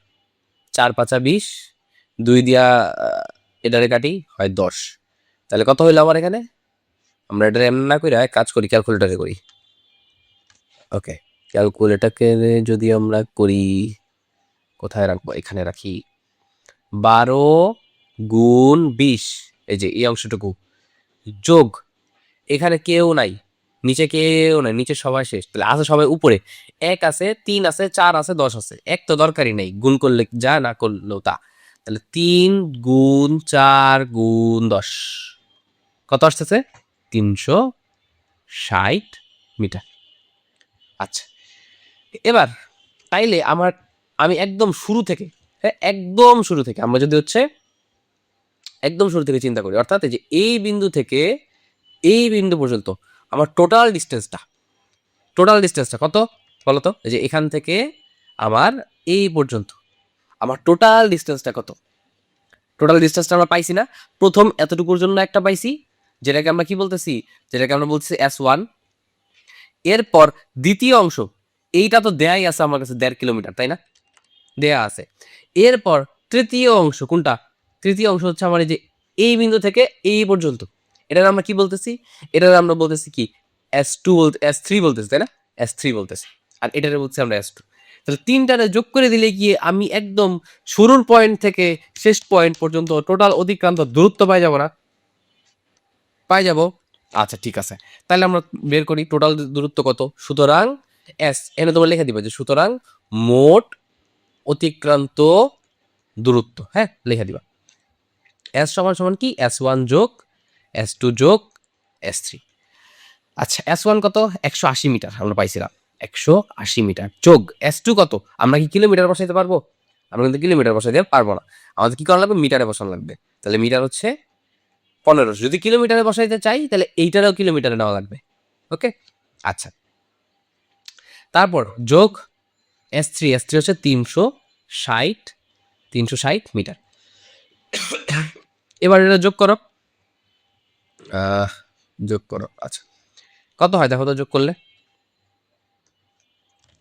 4 5 20, 2 দিয়া এটারে কাটি, হয় 10। তাহলে কত হইলো আমার এখানে? আমরা এটা এমন না করে এক কাজ করি, ক্যালকুলেটারে করি। ওকে, ক্যালকুলেটারকে যদি আমরা করি, কোথায় রাখবো? এখানে রাখি। 12 গুণ 20, এই যে এই অংশটুকু, যোগ এখানে কেউ নাই, নিচে কেউ নাই, নিচে সবাই শেষ। তাহলে আছে সবাই উপরে, 1 আছে, 3 আছে, 4 আছে, 10 আছে। 1 তো দরকারই নেই, গুণ করলে যা, না করলেও তা। তাহলে 3 গুণ 4 গুণ 10 কত আসতেছে? 360 মিটার। আচ্ছা, এবার তাইলে আমি একদম শুরু থেকে, হ্যাঁ একদম শুরু থেকে, আমরা যদি হচ্ছে একদম শুরু থেকে চিন্তা করি, অর্থাৎ এই যে এই বিন্দু থেকে এই বিন্দু পর্যন্ত আমার টোটাল ডিস্টেন্সটা কত বলতো? এই যে এখান থেকে আমার এই পর্যন্ত আমার টোটাল ডিস্টেন্সটা কত? টোটাল ডিস্টেন্সটা আমরা পাইছি না? প্রথম এতটুকুর জন্য একটা পাইছি, যেটাকে আমরা কি বলতেছি? যেটাকে আমরা বলতেছি S1। এরপর দ্বিতীয় অংশ, এইটা তো দেয়াই আছে আমার কাছে 1.5 কিলোমিটার, তাই না? দেয়া আছে। এরপর তৃতীয় অংশ কোনটা? তৃতীয় অংশ হচ্ছে আমার এই যে এই বিন্দু থেকে এই পর্যন্ত, এটার আমরা কি বলতেছি? এটার আমরা বলতেছি কি? S2 বলতে, S3 বলতেছি, তাই না? S3 বলতেছি, আর এটারে বলছি আমরা S2। তাহলে তিনটারে যোগ করে দিলে গিয়ে আমি একদম শুরুর পয়েন্ট থেকে শেষ পয়েন্ট পর্যন্ত টোটাল অতিক্রান্ত দূরত্ব পাই যাব না? পাই যাব। আচ্ছা ঠিক আছে, তাহলে আমরা বের করি টোটাল দূরত্ব কত। সুতরাং এনে তোমার লিখে দিবে যে সুতরাং মোট অতিক্রান্ত দূরত্ব, হ্যাঁ লিখে দিবা। S সমান সমান কি? S1 যোগ S2 যোগ S3। আচ্ছা, S1 কত? 180 মিটার আমরা পাইছিলাম, 180 মিটার যোগ S2 কত? আমরা কি কিলোমিটার বসাইতে পারবো? আমরা কিন্তু কিলোমিটার বসাইতে পারবো না, আমাদের কি করা লাগবে? মিটারে বসানো লাগবে। তাহলে মিটার হচ্ছে 1500। যদি কিলোমিটারে বসাইতে চাই তাহলে এইটারও কিলোমিটারে নেওয়া লাগবে। ওকে, আচ্ছা, তারপর যোগ S3 হচ্ছে 360 মিটার। এবার এটা যোগ করো, যোগ করো। আচ্ছা, কত হয় দেখো তো যোগ করলে?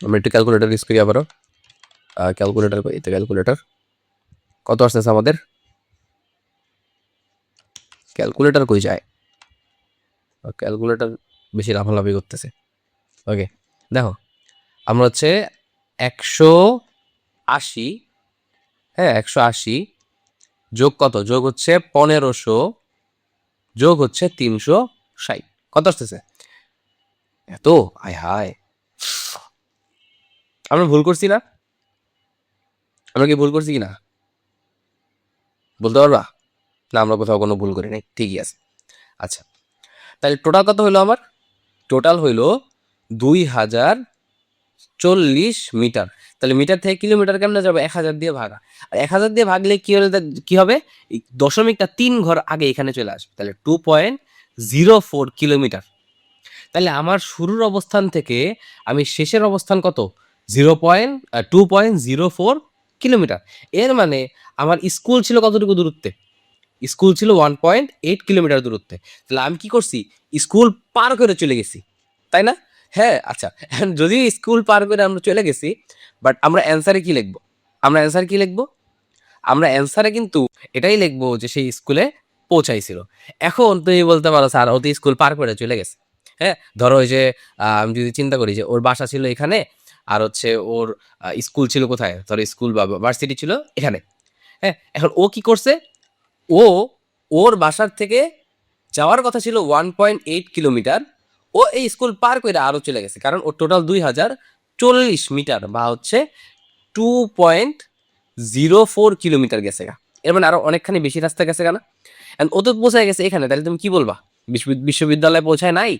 আমরা একটু ক্যালকুলেটার ইউজ করি আবারও। ক্যালকুলেটার কই? তো ক্যালকুলেটার কত আসতেছে আমাদের? ক্যালকুলেটার কই যায়? ক্যালকুলেটার বেশি লাফালাফি করতেছে। ওকে, দেখো আমরা হচ্ছে 180, হ্যাঁ 180 যোগ কত? যোগ হচ্ছে 1500 যোগ হচ্ছে 360, কত আসতেছে? এত? আয় হায়, আমরা ভুল করছি না? আমরা কি ভুল করছি কিনা বলতে পারবা? না, আমরা কোথাও কোনো ভুল করি নাই, ঠিকই আছে। আচ্ছা, তাহলে টোটাল কত হইলো আমার? টোটাল হইলো 2040 মিটার। তাহলে মিটার থেকে কিলোমিটার কেমনে যাবে? 1000 দিয়ে ভাগা। আর 1000 দিয়ে ভাগলে কি হলে কি হবে? এই দশমিকটা 3 ঘর আগে এখানে চলে আসবে, তাহলে 2.04 কিলোমিটার। তাহলে আমার শুরুর অবস্থান থেকে আমি শেষের অবস্থান কত? 2.04 কিলোমিটার। এর মানে আমার স্কুল ছিল কতটুকু দূরত্বে? স্কুল ছিল 1.8 কিলোমিটার দূরত্বে। তাহলে আমি কি করছি? স্কুল পার করে চলে গেছি, তাই না? হ্যাঁ, আচ্ছা। এখন যদিও স্কুল পার করে আমরা চলে গেছি, বাট আমরা অ্যান্সারে কি লিখবো? আমরা অ্যান্সার কি লিখবো? আমরা অ্যান্সারে কিন্তু এটাই লিখবো যে সেই স্কুলে পৌঁছাইছিল। এখন তুমি বলতে পারো স্যার ও তো স্কুল পার করে চলে গেছে। হ্যাঁ? ধরো ওই যে আমি যদি চিন্তা করি যে ওর বাসা ছিল এখানে আর হচ্ছে ওর স্কুল ছিল কোথায়? ধরো স্কুল বা ভার্সিটি ছিল এখানে। হ্যাঁ? এখন ও কি করছে? ও ওর বাসার থেকে যাওয়ার কথা ছিল 1.8 কিলোমিটার। ও এই স্কুল পার করে আরো চলে গেছে। কারণ ওর টোটাল 2040 মিটার বা হচ্ছে 2.04 কিলোমিটার গেছে গা। এর মানে আরো অনেকখানি বেশি রাস্তা গেছে গা না? And ও তো পৌঁছায় গেছে এখানে, তাহলে তুমি কি বলবা? বিশ্ববিদ্যালয়ে পৌঁছায় নাই?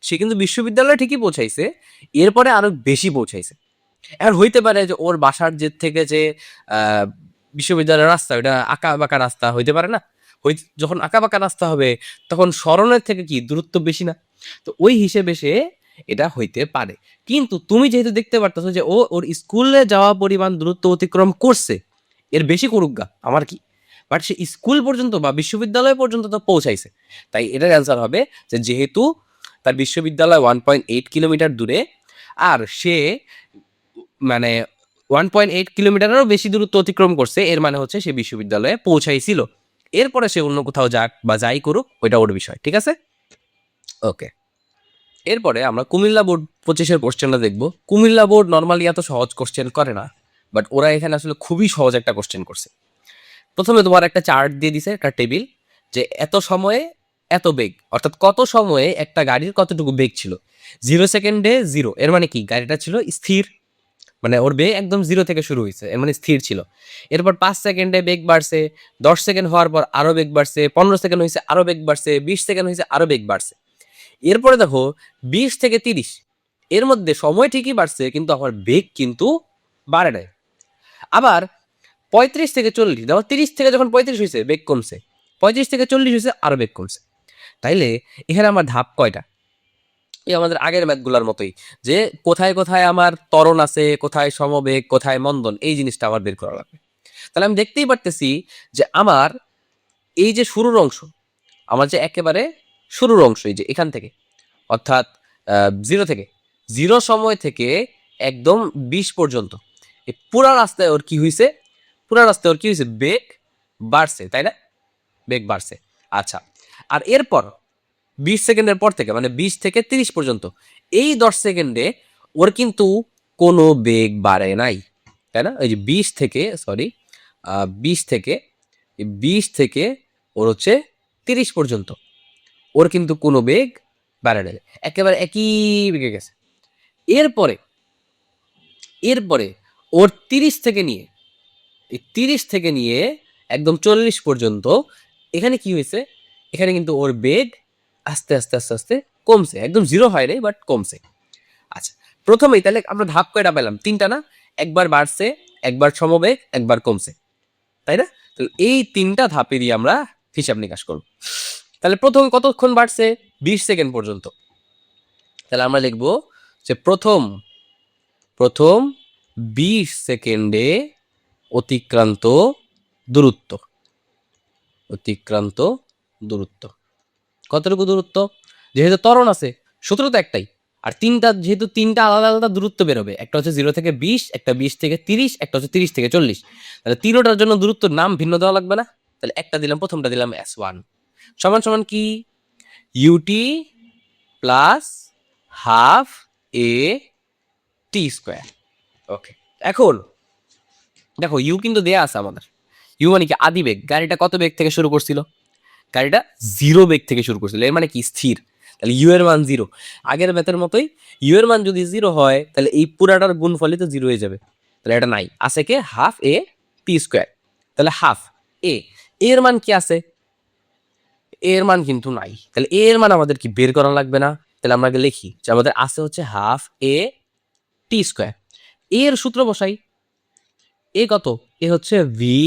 সে কিন্তু বিশ্ববিদ্যালয়ে ঠিকই পৌঁছাইছে, এরপরে আরো বেশি পৌঁছাইছে। এখন হইতে পারে যে ওর বাসার যে থেকে যে আহ, বিশ্ববিদ্যালয়ের রাস্তা ওটা আঁকা বাঁকা রাস্তা হইতে পারে না? যখন আঁকা বাঁকা রাস্তা হবে তখন সরণের থেকে কি দূরত্ব বেশি না? তো ওই হিসেবে সে এটা হইতে পারে। কিন্তু তুমি যেহেতু দেখতে পারতেছো যে ও ওর স্কুলে যাওয়া পরিমাণ দূরত্ব অতিক্রম করছে, এর বেশি করুক গা, আমার কি? বাট সে স্কুল পর্যন্ত বা বিশ্ববিদ্যালয় পর্যন্ত তো পৌঁছাইছে। তাই এটার অ্যান্সার হবে যে যেহেতু তার বিশ্ববিদ্যালয় 1.8 কিলোমিটার দূরে, আর সে মানে 1.8 কিলোমিটারেরও বেশি দূরত্ব অতিক্রম করছে, এর মানে হচ্ছে সে বিশ্ববিদ্যালয়ে পৌঁছাইছিল। এরপরে সে অন্য কোথাও যাক বা যাই করুক ওইটা ওর বিষয়, ঠিক আছে? ওকে, এরপরে আমরা কুমিল্লা বোর্ড 25-এর কোশ্চেনটা দেখবো। কুমিল্লা বোর্ড নর্মালি এত সহজ কোশ্চেন করে না, বাট ওরা এখানে আসলে খুবই সহজ একটা কোশ্চেন করছে। প্রথমে তোমার একটা চার্ট দিয়ে দিছে, একটা টেবিল, যে এত সময়ে এত বেগ, অর্থাৎ কত সময়ে একটা গাড়ির কতটুকু বেগ ছিল। 0 সেকেন্ডে 0, এর মানে কি গাড়িটা ছিল স্থির, মানে ওর বেগ একদম 0 থেকে শুরু হয়েছে, এর মানে স্থির ছিল। এরপর 5 সেকেন্ডে বেগ বাড়ছে, 10 সেকেন্ড হওয়ার পর আরো বেগ বাড়ছে, 15 সেকেন্ড হয়েছে আরো বেগ বাড়ছে, 20 সেকেন্ড হয়েছে আরো বেগ বাড়ছে। এরপরে দেখো 20 থেকে 30, এর মধ্যে সময় ঠিকই বাড়ছে কিন্তু আমার বেগ কিন্তু বাড়ে নাই। আবার 35 থেকে 40, দেখো 30 থেকে যখন 35 হয়েছে বেগ কমছে, 35 থেকে 40 হয়েছে আরো বেগ কমছে। তাইলে এখানে আমার ধাপ কয়টা? এই আমাদের আগের ম্যাথগুলোর মতোই, যে কোথায় কোথায় আমার ত্বরণ আছে, কোথায় সমবেগ, কোথায় মন্দন, এই জিনিসটা আমার বের করা লাগবে। তাহলে আমি দেখতেই পারতেছি যে আমার এই যে শুরুর অংশ, আমার যে একেবারে শুরুর অংশ এই যে এখান থেকে, অর্থাৎ 0 থেকে 0 সময় থেকে একদম 20 পর্যন্ত, এই পুরা রাস্তায় ওর কি হয়েছে? পুরা রাস্তায় ওর কি হয়েছে? বেগ বাড়ছে, তাই না? বেগ বাড়ছে। আচ্ছা, আর এরপর 20 সেকেন্ডের পর থেকে মানে 20 থেকে 30 পর্যন্ত, এই 10 সেকেন্ডে ওর কিন্তু কোনো বেগ বাড়ে নাই, তাই না? এই যে 20 থেকে ওর হচ্ছে 30 পর্যন্ত ওর কিন্তু কোনো বেগ বাড়ে নাই, একেবারে একই বেগে গেছে। এরপরে এরপরে ওর 30 থেকে নিয়ে একদম 40 পর্যন্ত, এখানে কি হয়েছে? এখানে কিন্তু ওর বেগ আস্তে আস্তে আস্তে আস্তে কমছে, একদম 0 হয় নাই বাট কমছে। আচ্ছা, প্রথমেই তাহলে আমরা ধাপ কয়টা পেলাম? 3টা না? একবার বাড়ছে, একবার সমবেগ, একবার কমছে, তাই না? তাহলে এই 3টা ধাপেরই আমরা হিসাব নিকাশ করব। তাহলে প্রথম কতক্ষণ বাড়ছে? 20 সেকেন্ড পর্যন্ত। তাহলে আমরা লিখবো যে প্রথম প্রথম 20 সেকেন্ডে অতিক্রান্ত দূরত্ব, অতিক্রান্ত দূরত্ব কতটুকু দূরত্ব? যেহেতু ত্বরণ আছে, সূত্র তো একটাই, আর যেহেতু তিনটা আলাদা আলাদা দূরত্ব বেরোবে, একটা হচ্ছে 0 থেকে 20, একটা 20 থেকে 30, একটা হচ্ছে 30 থেকে 40, তাহলে তিনোটার জন্য দূরত্বের নাম ভিন্ন দেওয়া লাগবে না? তাহলে একটা দিলাম, প্রথমটা দিলাম S1 সমান সমান কি? UT plus half a t square. ওকে, এখন দেখো ইউ কিন্তু দেয়া আছে আমাদের। ইউ মানে কি? আদি বেগ। গাড়িটা কত বেগ থেকে শুরু করছিল? গাড়িটা 0 বেগ থেকে শুরু করছিল, এর মানে কি? স্থির। তাহলে ইউ এর মান 0। আগের ম্যাথের মতোই ইউ এর মান যদি 0 হয় তাহলে এই পুরাটার গুণফলই তো 0 হয়ে যাবে। তাহলে এটা নাই, আছে কে? Half A P square. তাহলে হাফ এ, এর মান কি আছে? এর মান কিন্তু নাই। তাহলে এর মান আমাদের কি বের করা লাগবে না? তাহলে আমরা আগে লিখি যে আমাদের আছে হচ্ছে হাফ এ টি স্কোয়ার। এর সূত্র বসাই। এ কত? এ হচ্ছে ভি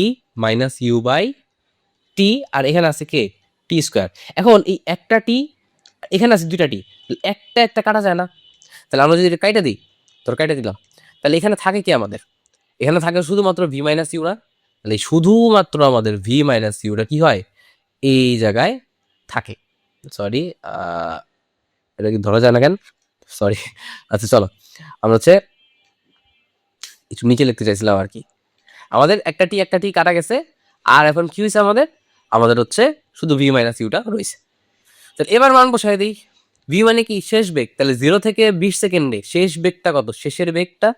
মাইনাস ইউ বাই টি, আর এখানে আছে কে? টি স্কোয়ার। এখন এই একটা টি, এখানে আছে দুইটা টি, একটা একটা কাটা যায় না? তাহলে আমরা যদি এটা কাইটা দিই, তোর কাইটা দিলাম, তাহলে এখানে থাকে কি আমাদের? এখানে থাকে শুধুমাত্র ভি মাইনাস ইউরা। তাহলে শুধুমাত্র আমাদের ভি মাইনাস ইউরা কি হয়? এই জায়গায় থাকে। সরি, এটা কি ধরা যায় না কেন? সরি। আচ্ছা চলো আমরা হচ্ছে একটু নিচে লিখতে চাইছিলাম আর কি। আমাদের একটা টি কাটা গেছে, আর এখন কি হয়েছে আমাদের, আমাদের হচ্ছে শুধু ভি মাইনাস ইউটা রয়েছে। তাহলে এবার মান বসাই দিই। ভি মানে কি শেষ বেগ, তাহলে 0 থেকে 20 সেকেন্ডে শেষ বেগটা কত, শেষের বেগটা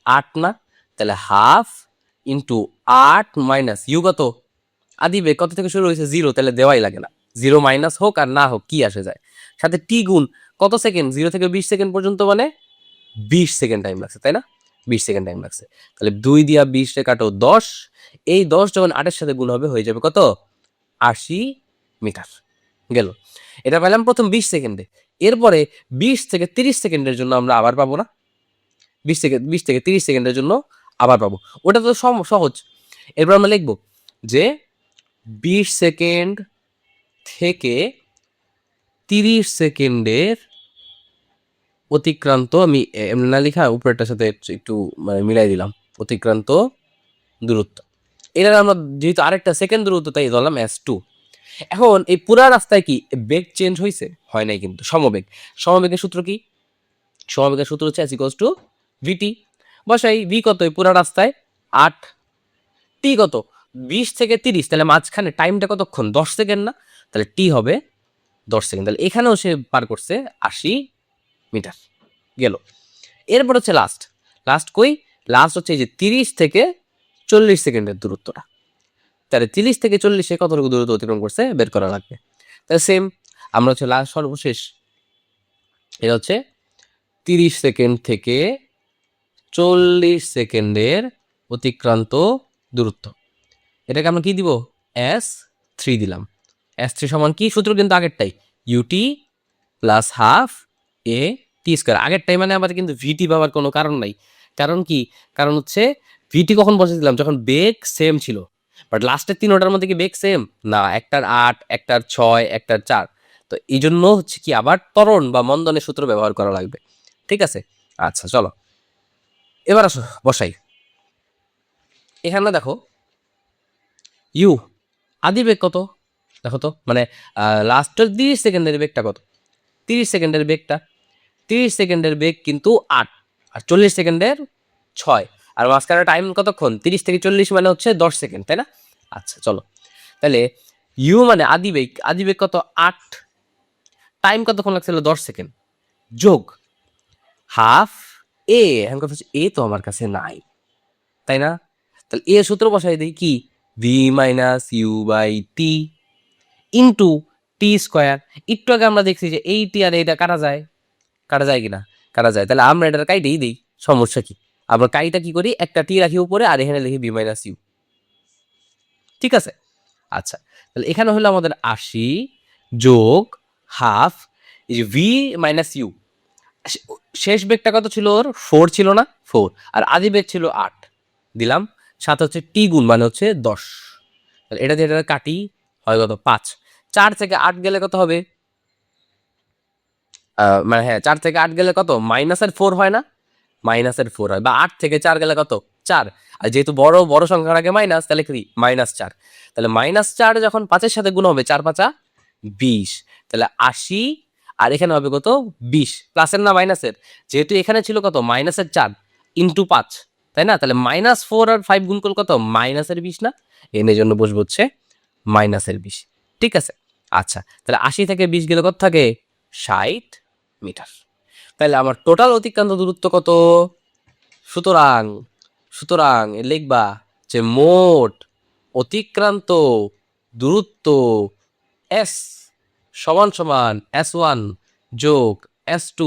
8 না, তাহলে হাফ ইন্টু 8 মাইনাস ইউ কত, আদি বেগ কত থেকে শুরু হয়েছে 0, তাহলে দেওয়াই লাগে না, 0 মাইনাস হোক আর না হোক কি আসে যায়, সাথে টি গুণ কত সেকেন্ড, 0 থেকে 20 সেকেন্ড পর্যন্ত মানে 20 সেকেন্ড টাইম লাগছে, তাই না, 20 সেকেন্ড টাইম লাগছে। তাহলে 2 দিয়া 20 রে কাটো 10, এই 10 যখন 8 এর সাথে গুণ হবে হয়ে যাবে কত, 80 মিটার। গেল, এটা পেলাম প্রথম 20 সেকেন্ডে। এরপরে 20 থেকে 30 সেকেন্ডের জন্য আমরা আবার পাবো না, 20 থেকে 30 সেকেন্ডের জন্য আবার পাবো, ওটা তো সহজ। এরপর আমরা লিখবো যে 20 সেকেন্ড থেকে 30 সেকেন্ডের অতিক্রান্ত, আমি এমনি না লিখা উপরেরটার সাথে একটু মানে মিলাই দিলাম, অতিক্রান্ত দূরত্ব। এটা আমরা যেহেতু আরেকটা সেকেন্ড দূরত্ব তাই ধরলাম S2। এখন এই পুরা রাস্তায় কি বেগ চেঞ্জ হয়েছে, হয় নাই কিন্তু, সমবেগ। সমবেগের সূত্র কি, সমবেগের সূত্র হচ্ছে S = VT। বসাই ভি কত এই পুরা রাস্তায় 8, টি কত 20 থেকে 30, তাহলে মাঝখানে টাইমটা কতক্ষণ, 10 সেকেন্ড না, তাহলে টি হবে 10 সেকেন্ড। তাহলে এখানেও সে পার করছে 80 মিটার। গেল, এরপর হচ্ছে লাস্ট। লাস্ট কই, লাস্ট হচ্ছে এই যে 30 থেকে 40 সেকেন্ডের দূরত্বটা। তাহলে 30 থেকে 40-এ কতটুকু দূরত্ব অতিক্রম করছে বের করা লাগবে। তাহলে সেম, আমরা হচ্ছে লাস্ট সর্বশেষ, এটা হচ্ছে 30 সেকেন্ড থেকে 40 সেকেন্ডের অতিক্রান্ত দূরত্ব। এটাকে আমরা কি দিব, S3 দিলাম। S3 সমান কি, সূত্র কিন্তু আগেরটাই, UT plus half a t square. আগেরটাই মানে আমাদের কিন্তু ভিটি পাওয়ার কোনো কারণ নাই। কারণ কি, কারণ হচ্ছে ভিটি কখন বসেছিলাম, যখন বেগ সেম ছিল। বাট লাস্টের তিনোটার মধ্যে কি বেগ সেম না, একটার 8, একটার 6, একটার 4। তো এই জন্য হচ্ছে কি আবার ত্বরণ বা মন্দনের সূত্র ব্যবহার করা লাগবে। ঠিক আছে, আচ্ছা চলো এবার আসো বসাই। এখানে দেখো ইউ আদি বেগ কত, দেখো তো, মানে লাস্টের 30 সেকেন্ডের বেগটা কত, 30 সেকেন্ডের বেগটা, 30 সেকেন্ডের বেগ কিন্তু 8, আর 40 সেকেন্ডের 6, আর মাঝখানে টাইম কতক্ষণ, 30 থেকে 40 মানে হচ্ছে 10 সেকেন্ড, তাই না। আচ্ছা চলো, তাহলে ইউ মানে আদি বেগ, আদি বেগ কত 8, টাইম কতক্ষণ লাগছিল 10 সেকেন্ড, যোগ হাফ এ, এখন কথা হচ্ছে এ তো আমার কাছে নাই, তাই না। তাহলে এ সূত্র বসাই দিই কি, v minus u by t into t square. একটু আগে আমরা দেখছি যে এই টি আর এইটা কাটা যায়, কাটা যায় কিনা, কাটা যায়, তাহলে আমরা এটার কাইটেই দিই, সমস্যা কি। আমরা কাইটা কি করি, একটা টি রাখি উপরে আর এখানে লিখি বি মাইনাস ইউ। ঠিক আছে, আচ্ছা তাহলে এখানে হলো আমাদের 80 যোগ হাফ, এই যে ভি মাইনাস ইউ, শেষ বেগটা কত ছিল ওর, 4 ছিল না, 4, আর আদি বেগ ছিল 8 দিলাম, সাথে হচ্ছে টি গুণ মানে হচ্ছে 10। তাহলে এটা দিয়ে এটা কাটি, হয় কত 5, 4 থেকে 8 গেলে কত হবে, মানে হ্যাঁ 4 থেকে 8 গেলে কত, মাইনাসের 4 হয় না, মাইনাসের 4 হয়, বা 8 থেকে 4 গেলে কত 4, আর যেহেতু বড় বড় সংখ্যার আগে মাইনাস, তাহলে কি -4, তাহলে -4 যখন 5-এর সাথে গুণ হবে 4 5 20, তাহলে 80, আর এখানে হবে কত 20, প্লাসের না মাইনাসের, যেহেতু এখানে ছিল কত -4 ইন্টু 5, তাই না, তাহলে -4 আর 5 গুণ করলে কত -20 না, এর জন্য বসবো হচ্ছে -20। ঠিক আছে, আচ্ছা তাহলে 80 থেকে 20 গেলে কত থাকে 60 মিটার। তাহলে আমার টোটাল অতিক্রান্ত দূরত্ব কত, সুতরাং সুতরাং লিখবা যে মোট অতিক্রান্ত দূরত্ব S সমান সমান S1 যোগ S2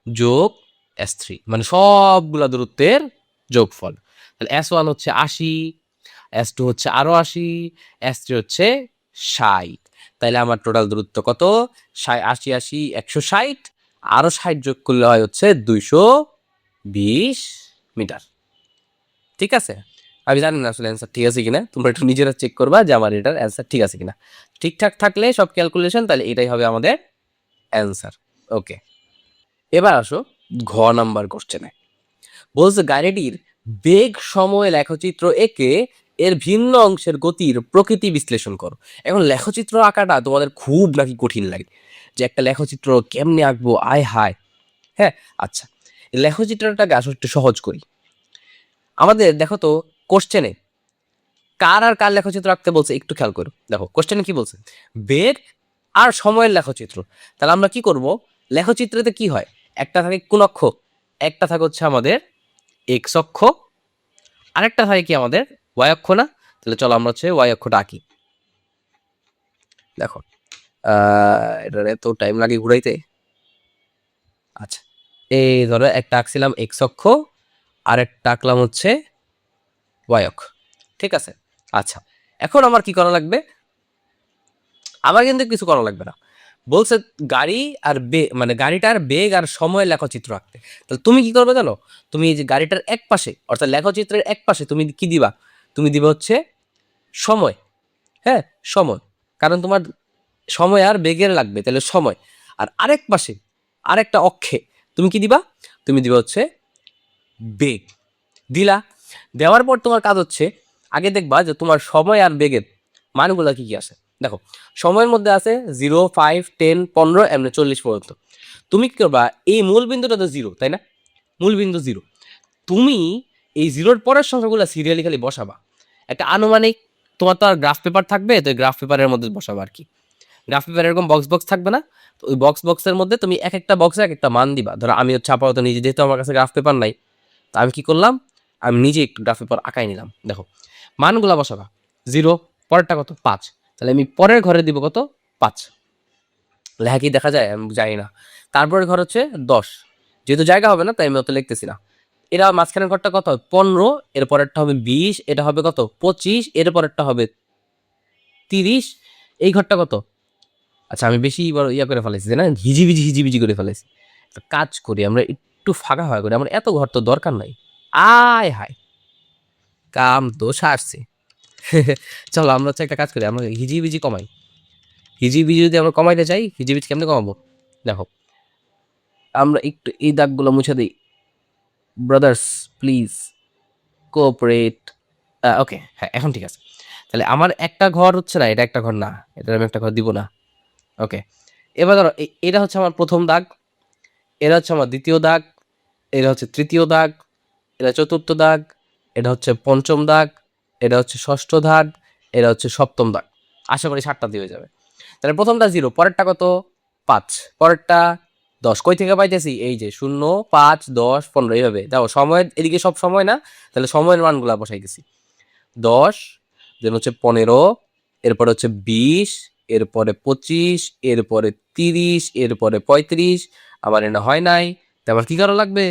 যোগ S3, মানে সবগুলা দূরত্বের যোগফল। তাহলে S1 হচ্ছে 80, S2 হচ্ছে আরো 80, S3 হচ্ছে 60। তাহলে আমার টোটাল দূরত্ব কত, 80 80 160, আরো 60 যোগ করলে হয় হচ্ছে 220 মিটার। ঠিক আছে, আমি জানি না আসলে অ্যান্সার ঠিক আছে কিনা, তোমরা একটু নিজেরা চেক করবা যে আমার এটার অ্যান্সার ঠিক আছে কিনা। ঠিকঠাক থাকলে সব ক্যালকুলেশন, তাহলে এটাই হবে আমাদের অ্যান্সার। ওকে, এবার আসো ঘ নাম্বার কোশ্চেনে। বলছে গাড়িটির বেগ সময় লেখচিত্র এঁকে এর ভিন্ন অংশের গতির প্রকৃতি বিশ্লেষণ করো। এখন লেখচিত্র আঁকাটা তোমাদের খুব নাকি কঠিন লাগে, যে একটা লেখচিত্র কেমনে আঁকবো, আয় হায়। হ্যাঁ, আচ্ছা, এই লেখচিত্রটাকে আসলে একটু সহজ করি। আমাদের দেখো তো কোশ্চেনে কার আর কার লেখচিত্র আঁকতে বলছে, একটু খেয়াল করো। দেখো কোশ্চেনে কি বলছে, বেগ আর সময়ের লেখচিত্র। তাহলে আমরা কি করব, লেখচিত্রতে কি হয়, একটা থাকে কোন অক্ষ, একটা থাকে হচ্ছে আমাদের এক্স অক্ষ, আরেকটা থাকে কি আমাদের ওয়াই অক্ষ না। তাহলে চলো আমরা হচ্ছে ওয়াই অক্ষটা আঁকি। দেখো এটার এত টাইম লাগে ঘুরাইতে। আচ্ছা, এই ধরো একটা আঁকছিলাম এক্স অক্ষ, আর একটা আঁকলাম হচ্ছে ওয়াই অক্ষ, ঠিক আছে। আচ্ছা, এখন আমার কি করা লাগবে, আমার কিন্তু কিছু করা লাগবে না। বলছে গাড়ি আর মানে গাড়িটার বেগ আর সময় লেখচিত্র আঁকতে। তাহলে তুমি কি করবে জানো, তুমি এই যে গাড়িটার এক পাশে অর্থাৎ লেখচিত্রের এক পাশে তুমি কি দিবা, তুমি দিবে হচ্ছে সময়। হ্যাঁ, সময়, কারণ তোমার সময় আর বেগের লাগবে, তাহলে সময়। আর আরেক পাশে আরেকটা অক্ষে তুমি কি দিবা, তুমি দিবা হচ্ছে বেগ। দিলা, দেওয়ার পর তোমার কাজ হচ্ছে আগে দেখবা যে তোমার সময় আর বেগের মানগুলো কি কি আছে। দেখো সময়ের মধ্যে আছে 0, 5, 10, 15 এমনি 40 পর্যন্ত। তুমি কি করবা, এই মূল বিন্দুটা তো জিরো, তাই না, মূল বিন্দু জিরো। তুমি এই জিরোর পরের সংখ্যাগুলো সিরিয়ালি খালি বসাবা। একটা আনুমানিক, তোমার তো আর গ্রাফ পেপার থাকবে, তো গ্রাফ পেপারের মধ্যে বসাবা আর কি। গ্রাফ পেপার এরকম বক্স বক্স থাকবে না, তো ওই বক্সের মধ্যে তুমি এক একটা বক্সে এক একটা মান দিবা। ধরো আমি হচ্ছে আপাতত নিজে, যেহেতু আমার কাছে গ্রাফ পেপার নাই, তো আমি কি করলাম, আমি নিজে একটু গ্রাফ পেপার আঁকাই নিলাম। দেখো মানগুলা বসাবা, 0, পরেরটা কত 5, তাহলে আমি পরের ঘরে দিব কত 5, লেখা কি দেখা যায় আমি জানি না। তারপরের ঘর হচ্ছে 10, যেহেতু জায়গা হবে না তাই আমি অত লিখতেছি না। এরা মাঝখানের ঘরটা কত 15, এর পরেরটা হবে 20, এটা হবে কত 25, এর পরেরটা হবে 30, এই ঘরটা কত, আচ্ছা আমি বেশি বড় ইয়া করে ফেলেছি না, হিজিবিজি করে ফেলেছি। একটা কাজ করি আমরা একটু ফাঁকা হয় করি, আমার এত ঘর তো দরকার নাই। আয় হায়, কাম তো সারছে। চলো আমরা হচ্ছে একটা কাজ করি, আমরা হিজিবিজি কমাই। হিজিবিজি যদি আমরা কমাইতে চাই, হিজিবিজি কেমনে কমাবো, দেখো আমরা একটু এই দাগগুলো মুছে দিই। Brothers please cooperate. ওকে, হ্যাঁ এখন ঠিক আছে। তাহলে আমার একটা ঘর হচ্ছে না, এটা একটা ঘর না, এটা আমি একটা ঘর দিব না। ওকে, এবার ধরো এটা হচ্ছে আমার প্রথম দাগ, এটা হচ্ছে আমার দ্বিতীয় দাগ, এটা হচ্ছে তৃতীয় দাগ, এটা চতুর্থ দাগ, এটা হচ্ছে পঞ্চম দাগ, এটা হচ্ছে ষষ্ঠ দাগ, এটা হচ্ছে সপ্তম দাগ। আশা করি 7টা দিয়ে হয়ে যাবে। তাহলে প্রথমটা 0, পরেরটা কত 5, পরেরটা 10, কই থেকে পাইতেছি, এই যে 0, 5, 10, 15 এইভাবে। দেখো সময়ের এদিকে সব সময় না, তাহলে সময়ের মানগুলা বসাইতেছি। 10, দেন হচ্ছে 15, এরপরে হচ্ছে 20, এরপরে 25, এরপরে 30, এরপরে 35। আমার এটা হয় নাই, তো আমার কি করা লাগবে,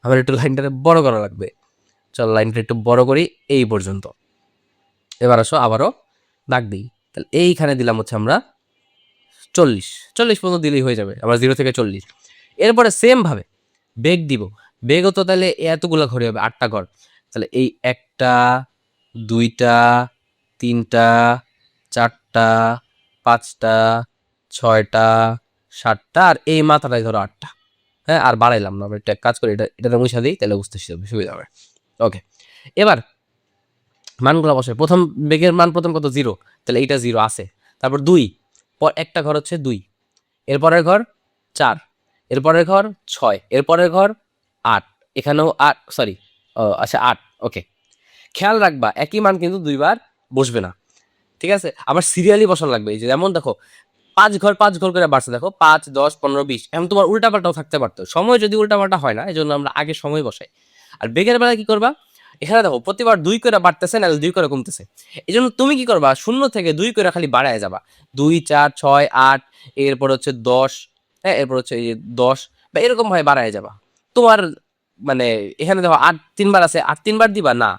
আমার একটু লাইনটা বড় করা লাগবে। চল লাইনটা একটু বড় করি এই পর্যন্ত। এবার আসো আবারও দাগ দিই। তাহলে এইখানে দিলাম হচ্ছে আমরা 40 পর্যন্ত দিলেই হয়ে যাবে আমার 0 থেকে 40। এরপরে সেম ভাবে বেগ দিব, বেগও তো তাহলে এতগুলো ঘরে হবে, 8টা ঘর। তাহলে এই 1টা, 2টা, 3টা, 4টা, 5টা, 6টা, 7টা, আর এই মাথাটাই ধরো 8টা। হ্যাঁ, আর বাড়াইলাম না, আমরা একটা কাজ করি, এটাতে মুছা দিই, তাহলে বুঝতে সুবিধা হবে। ওকে, এবার মানগুলো বসে, প্রথম বেগের মান প্রথম কত 0, তাহলে এইটা 0 আছে। তারপর 2, একটা ঘর হচ্ছে 2, এরপরের ঘর 4, এরপরের ঘর 6, এরপরের ঘর 8, এখানেও 8, সরি আচ্ছা 8। ওকে, খেয়াল রাখবা একই মান কিন্তু দুইবার বসবে না, ঠিক আছে। আবার সিরিয়ালি বসানো লাগবে। এই যে যেমন দেখো 5 ঘর করে বাড়ছে, দেখো 5, 10, 15, 20, এখন তোমার উল্টাপাল্টাও থাকতে পারতো, সময় যদি উল্টাপাল্টা হয় না, এই জন্য আমরা আগে সময় বসাই। আর বেগের বেলায় কি করবা, এখানে দেখো প্রতিবার 2 করে বাড়তেছে না 2 করে কমতেছে, এই জন্য তুমি কি করবা, 0 থেকে 2 করে খালি বাড়ায় যাবা। 2, 4, 6, 8, এরপর হচ্ছে 10, হ্যাঁ এরপর হচ্ছে এই যে 10, বা এরকম ভাবে বাড়ায় যাবা। তোমার মানে এখানে দেখো 8 3বার আছে, 8 3বার দিবা না,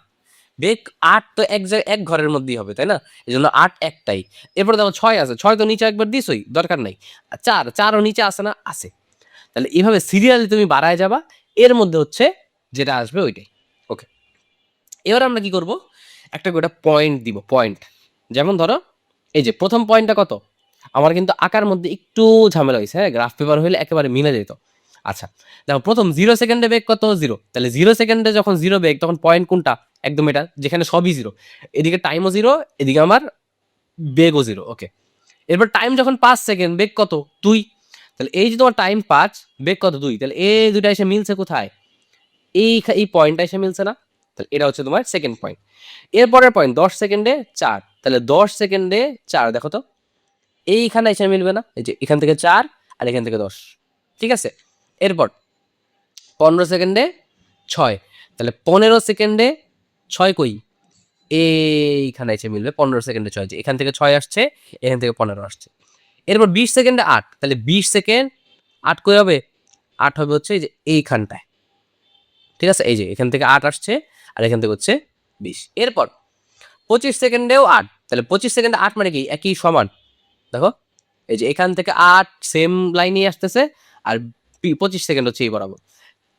বেগ 8 তো এক জায়গায় এক ঘরের মধ্যেই হবে, তাই না, এই জন্য 8 একটাই। এরপরে দেখো 6 আছে, 6 তো নিচে একবার দিছই, দরকার নাই। 4ও নিচে আছে না, আছে। তাহলে এইভাবে সিরিয়ালি তুমি বাড়ায় যাবা, এর মধ্যে হচ্ছে যেটা আসবে ওইটাই। ওকে, এবার আমরা কি করব, একটা করে পয়েন্ট দিব, পয়েন্ট। যেমন ধরো এই যে প্রথম পয়েন্টটা কত, আমার কিন্তু আঁকার মধ্যে একটু ঝামেলা হয়েছে, হ্যাঁ গ্রাফ পেপার হলে একেবারে মিলে যেত। আচ্ছা দেখো প্রথম 0 সেকেন্ডে বেগ কত 0, তাহলে 0 সেকেন্ডে যখন 0 বেগ তখন পয়েন্ট কোনটা, একদম এটা যেখানে সবই 0, এদিকে টাইমও 0, এদিকে আমার বেগও 0। ওকে, এরপর টাইম যখন 5 সেকেন্ড, বেগ কত 2, তাহলে এই যে তোমার টাইম 5, বেগ কত 2, তাহলে এই দুইটা এসে মিলছে কোথায়? এই পয়েন্টটা এসে মিলছে না? তাহলে এটা হচ্ছে তোমার সেকেন্ড পয়েন্ট। এরপরের পয়েন্ট 10 সেকেন্ডে 4, তাহলে 10 সেকেন্ডে 4 দেখো তো এইখানে এসে মিলবে না? এই যে এখান থেকে 4 আর এখান থেকে 10, ঠিক আছে। এরপর 15 সেকেন্ডে 6, তাহলে 15 সেকেন্ডে 6 কই? এইখানে এসে মিলবে 15 সেকেন্ডে 6, যে এখান থেকে 6 আসছে, এখান থেকে 15 আসছে। এরপর 20 সেকেন্ডে 8, তাহলে 20 সেকেন্ড 8 কই হবে? 8 হবে হচ্ছে এই যে এইখানটায়, ঠিক আছে। এই যে এখান থেকে 8 আসছে আর এখান থেকে হচ্ছে 20। এরপর 25 সেকেন্ডেও 8, তাহলে 25 সেকেন্ডে 8 মানে কি একই সমান। দেখো এই যে এখান থেকে 8 সেম লাইনেই আসতেছে, আর 25 সেকেন্ড হচ্ছে এই বরাবর।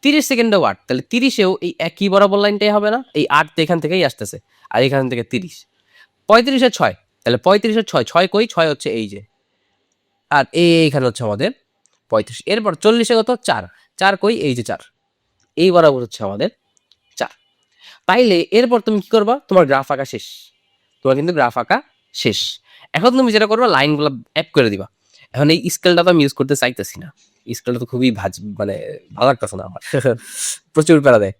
30 সেকেন্ডেও 8, তাহলে 30এও এই একই বরাবর লাইনটাই হবে না? এই 8 তো এখান থেকেই আসতেছে আর এখান থেকে 30। 35-এ 6, তাহলে 35-এ 6, 6 কই? 6 হচ্ছে এই যে, আর এইখানে হচ্ছে আমাদের 35। এরপর 40-এ কত? 4, 4 কই? এই যে 4, এই বরাবর হচ্ছে আমাদের 4। তাইলে এরপর তুমি কি করবা? তোমার গ্রাফ আঁকা শেষ, তোমার কিন্তু গ্রাফ আঁকা শেষ। এখন তুমি যেটা করবা, লাইনগুলো অ্যাপ করে দিবা। এখন এই স্কেলটা তো আমি ইউজ করতে চাইতেছি না, স্কেলটা তো খুবই মানে ভালো লাগতেছে না আমার প্রচুর প্যারা দেয়।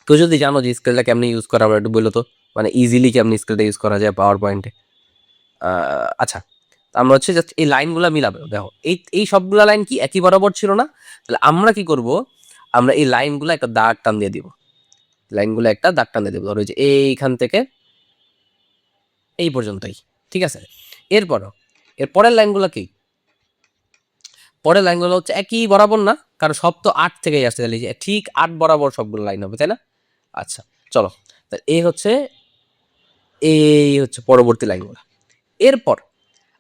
তো যদি জানো যে স্কেলটা কেমনি ইউজ করা, আমার একটু বললো তো, মানে ইজিলি কেমনি স্কেলটা ইউজ করা যায় পাওয়ার পয়েন্টে। আচ্ছা, আমরা হচ্ছে জাস্ট এই লাইনগুলো মিলাবে। দেখো এই সবগুলা লাইন কি একই বরাবর ছিল না? তাহলে আমরা কি করব, আমরা এই লাইনগুলো একটা দাগ টান দিয়ে দিব, লাইনগুলো একটা দাগ টান দিয়ে দিব, ধরো যে এইখান থেকে এই পর্যন্তই, ঠিক আছে। এরপরও এর পরের লাইনগুলো কি? পরের লাইনগুলো হচ্ছে একই বরাবর না, কারণ সব তো 8 থেকেই আসছে, তাহলে যে ঠিক 8 বরাবর সবগুলো লাইন হবে, তাই না? আচ্ছা চলো, তাহলে এই হচ্ছে পরবর্তী লাইনগুলো। এরপর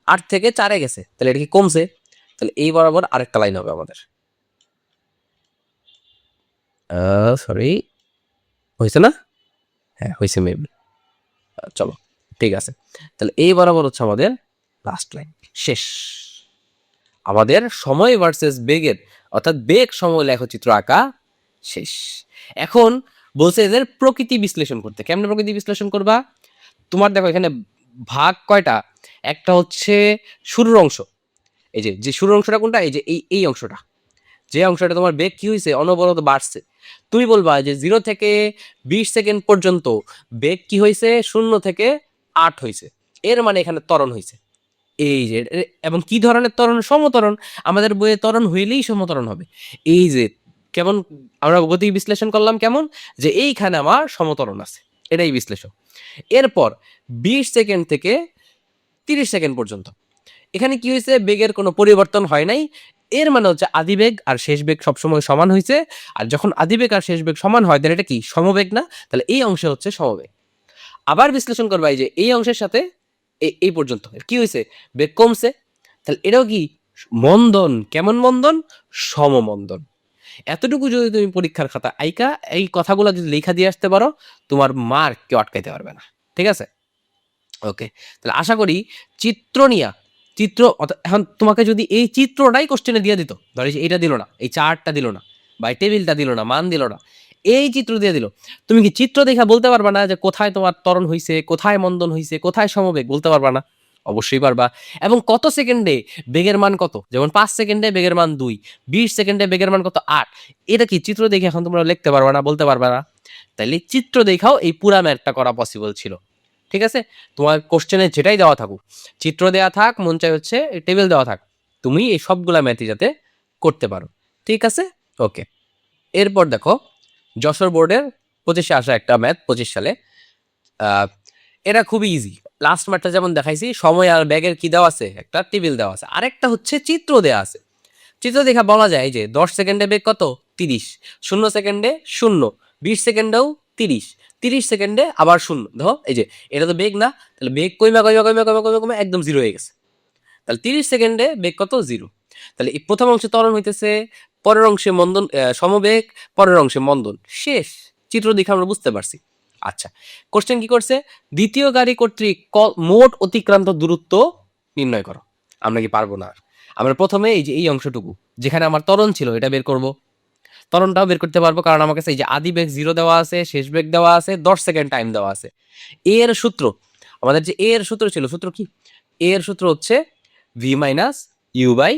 8 থেকে 4-এ গেছে, তাহলে এটা কি কমছে? তাহলে এই বরাবর আরেকটা লাইন হবে আমাদের। সরি, হয়েছে না? হ্যাঁ হয়েছে মেবি। চলো ঠিক আছে, তাহলে এই বরাবর হচ্ছে আমাদের লাস্ট লাইন। শেষ আমাদের সময় ভার্সেস বেগের, অর্থাৎ বেগ সময় লেখচিত্র আঁকা শেষ। এখন বলছে এদের প্রকৃতি বিশ্লেষণ করতে। কেমনে প্রকৃতি বিশ্লেষণ করবা? তোমার দেখো এখানে ভাগ কয়টা? একটা হচ্ছে শুরুর অংশ, এই যে যে শুরুর অংশটা কোনটা? এই যে এই অংশটা, যে অংশটা তোমার বেগ কি হয়েছে? অনবরত বাড়ছে। তুমি বলবা যে 0 থেকে 20 সেকেন্ড পর্যন্ত বেগ কি হয়েছে? 0 থেকে 8 হয়েছে, এর মানে এখানে ত্বরণ হয়েছে। এই যে এবং কি ধরনের ত্বরণ? সমত্বরণ। আমাদের বইয়ে ত্বরণ হইলেই সমত্বরণ হবে। এই যে কেমন আমরা গতি বিশ্লেষণ করলাম, কেমন যে এইখানে আমার সমত্বরণ আছে, এটাই বিশ্লেষণ। এরপর 20 সেকেন্ড থেকে 30 সেকেন্ড পর্যন্ত এখানে কি হয়েছে? বেগের কোনো পরিবর্তন হয় নাই, এর মানে হচ্ছে আদিবেগ আর শেষ বেগ সবসময় সমান হয়েছে। আর যখন আদিবেগ আর শেষ বেগ সমান হয়, তাহলে এটা কি সমবেগ না? তাহলে এই অংশে হচ্ছে সমবেগ। আবার বিশ্লেষণ করবা, এই যে এই অংশের সাথে এই পর্যন্ত কি হয়েছে? বেগ কমছে, তাহলে এটাও কি মন্দন। কেমন মন্দন? সমমন্দন। এতটুকু যদি তুমি পরীক্ষার খাতা আইকা এই কথাগুলো যদি লেখা দিয়ে আসতে পারো, তোমার মার্ক কেউ আটকাইতে পারবে না, ঠিক আছে। ওকে, তাহলে আশা করি চিত্র নিয়া এখন তোমাকে যদি এই চিত্রটাই কোশ্চেনে দিয়ে দিত, ধরে এইটা দিল না, এই চার্টটা দিল না, বা এই টেবিলটা দিল না, মান দিল না, এই চিত্র দিয়ে দিল, তুমি কি চিত্র দেখা বলতে পারবা না যে কোথায় তোমার ত্বরণ হইছে, কোথায় মন্দন হইছে, কোথায় সমবেগ? বলতে পারবা না? অবশ্যই পারবা। এবং কত সেকেন্ডে বেগের মান কত? যেমন 5 সেকেন্ডে বেগের মান 2, 20 সেকেন্ডে বেগের মান কত? 8। এটা কি চিত্র দেখে এখন তোমরা লিখতে পারবা না, বলতে পারবা না? তাইলে চিত্র দেখাও এই পুরা ম্যাথটা করা পসিবল ছিল, ঠিক আছে। তোমার কোশ্চেনে যেটাই দেওয়া থাকুক, চিত্র দেওয়া থাক, মন চাই হচ্ছে টেবিল দেওয়া থাক, তুমি এই সবগুলা ম্যাথই যাতে করতে পারো, ঠিক আছে। ওকে, এরপর দেখো যশোর বোর্ডের 25-এ আসা একটা ম্যাথ, 25 সালে। আহ, এটা খুবই ইজি। লাস্ট ম্যাথটা যেমন দেখাইছি, সময় আর ব্যাগের কি দেওয়া আছে? একটা টেবিল দেওয়া আছে, আরেকটা হচ্ছে চিত্র দেওয়া আছে। চিত্র দেখা বলা যায় যে 10 সেকেন্ডে বেগ কত? 30, 0 সেকেন্ডে 0, 20 সেকেন্ডেও 30, 30 সেকেন্ডে আবার 0। দেখো এই যে এটা তো বেগ না, তাহলে বেগ কইমা কইমা কইমা কইমা কইমা কইমা একদম 0 হয়ে গেছে। তাহলে 30 সেকেন্ডে বেগ কত? 0। তাহলে এই প্রথম অংশে ত্বরণ হইতেছে, পরের অংশে মন্দন, সমবেগ, পরের অংশে মন্দন। শেষ। চিত্র দেখে আমরা বুঝতে পারছি। আচ্ছা, কোশ্চেন কি করছে? দ্বিতীয় গাড়ি কর্তৃক মোট অতিক্রান্ত দূরত্ব নির্ণয় করো। আমরা কি পারবো না? আমরা প্রথমে এই যে এই অংশটুকু যেখানে আমার ত্বরণ ছিল এটা বের করব। ত্বরণটাও বের করতে পারবো, কারণ আমার কাছে এই যে আদি বেগ 0 দেওয়া আছে, শেষ বেগ দেওয়া আছে, 10 সেকেন্ড টাইম দেওয়া আছে। এর সূত্র, আমাদের যে এর সূত্র ছিল, সূত্র কি? এর সূত্র হচ্ছে v মাইনাস ইউ বাই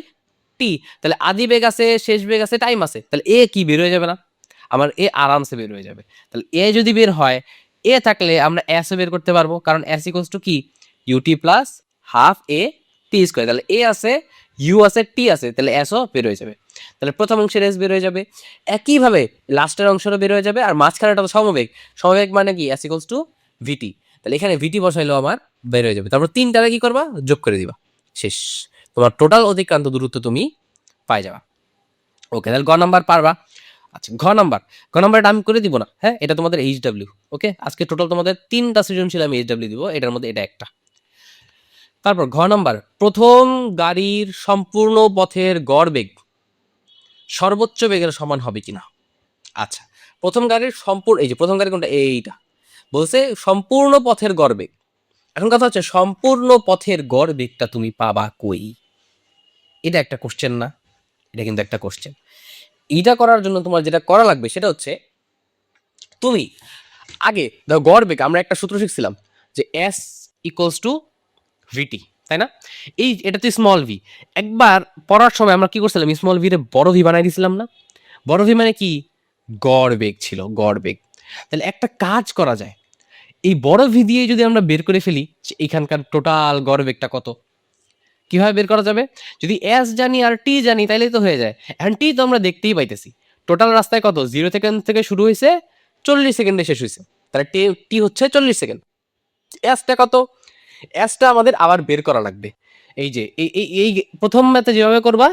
টি, তাহলে আদি বেগ আছে, শেষ বেগ আছে, টাইম আছে, তাহলে এ কি বের হয়ে যাবে না? আমার এ আরামসে বের হয়ে যাবে। তাহলে এ যদি বের হয়, এ থাকলে আমরা এস বের করতে পারবো, কারণ এস ইকুয়ালস টু কি, UT plus half a t square. তাহলে এ আছে, ইউ আছে, টি আছে, তাহলে এসও বের হয়ে যাবে। তাহলে প্রথম অংশের এস বের হয়ে যাবে, একইভাবে লাস্টের অংশটা বের হয়ে যাবে, আর মাঝখানেটা তো সমবেগ। সমবেগ মানে কি, এস ইকুয়ালস টু ভিটি। তাহলে এখানে ভিটি বসাইলেও আমার বের হয়ে যাবে। তারপর তিনটারে কি করবা, যোগ করে দিবা, শেষ। তোমার টোটাল অতিক্রান্ত দূরত্ব তুমি পাই যাবা। ওকে, তাহলে গ নাম্বার পারবা। আচ্ছা, ঘ নাম্বারটা আমি করে দিব না, হ্যাঁ, এটা তোমাদের এইচডব্লিউ। ওকে, আজকে টোটাল তোমাদের 3টা সৃজনশীল আমি এইচডব্লিউ দিব, এটার মধ্যে এটা একটা। তারপর ঘ নাম্বার, প্রথম গাড়ির সম্পূর্ণ পথের গড় বেগ সর্বোচ্চ বেগের সমান হবে কিনা। আচ্ছা, প্রথম গাড়ির সম্পূর্ণ, এই যে প্রথম গাড়ি কোনটা, এইটা বলছে সম্পূর্ণ পথের গড় বেগ। এখন কথা হচ্ছে, সম্পূর্ণ পথের গড় বেগটা তুমি পাবা কই? এটা একটা কোশ্চেন না? এটা কিন্তু একটা কোশ্চেন। এইটা করার জন্য তোমার যেটা করা লাগবে সেটা হচ্ছে, তুমি আগে দেখো গড় বেগ, আমরা একটা সূত্র শিখছিলাম যে এস ইকুয়ালস টু ভিটি, তাই না? এই এটা তো স্মল ভি। একবার পড়ার সময় আমরা কি করছিলাম, স্মল ভি রে বড় ভি বানাই দিছিলাম না? বড় ভি মানে কি, গড় বেগ ছিল, গড় বেগ। তাহলে একটা কাজ করা যায়, এই বড় ভি দিয়ে যদি আমরা বের করে ফেলি যে এখানকার টোটাল গড় বেগটা কত, কিভাবে বের করা যাবে? যদি এস জানি আর টি জানি তাইলেই তো হয়ে যায়। এখন টি তো আমরা দেখতেই পাইতেছি, টোটাল রাস্তায় কত, 0 সেকেন্ড থেকে শুরু হয়েছে, 40 সেকেন্ডে শেষ হয়েছে, তাহলে টি টি হচ্ছে 40 সেকেন্ড। এসটা কত, এসটা আমাদের আবার বের করা লাগবে। এই যে এই এই এই প্রথম ম্যাথে যেভাবে করবা,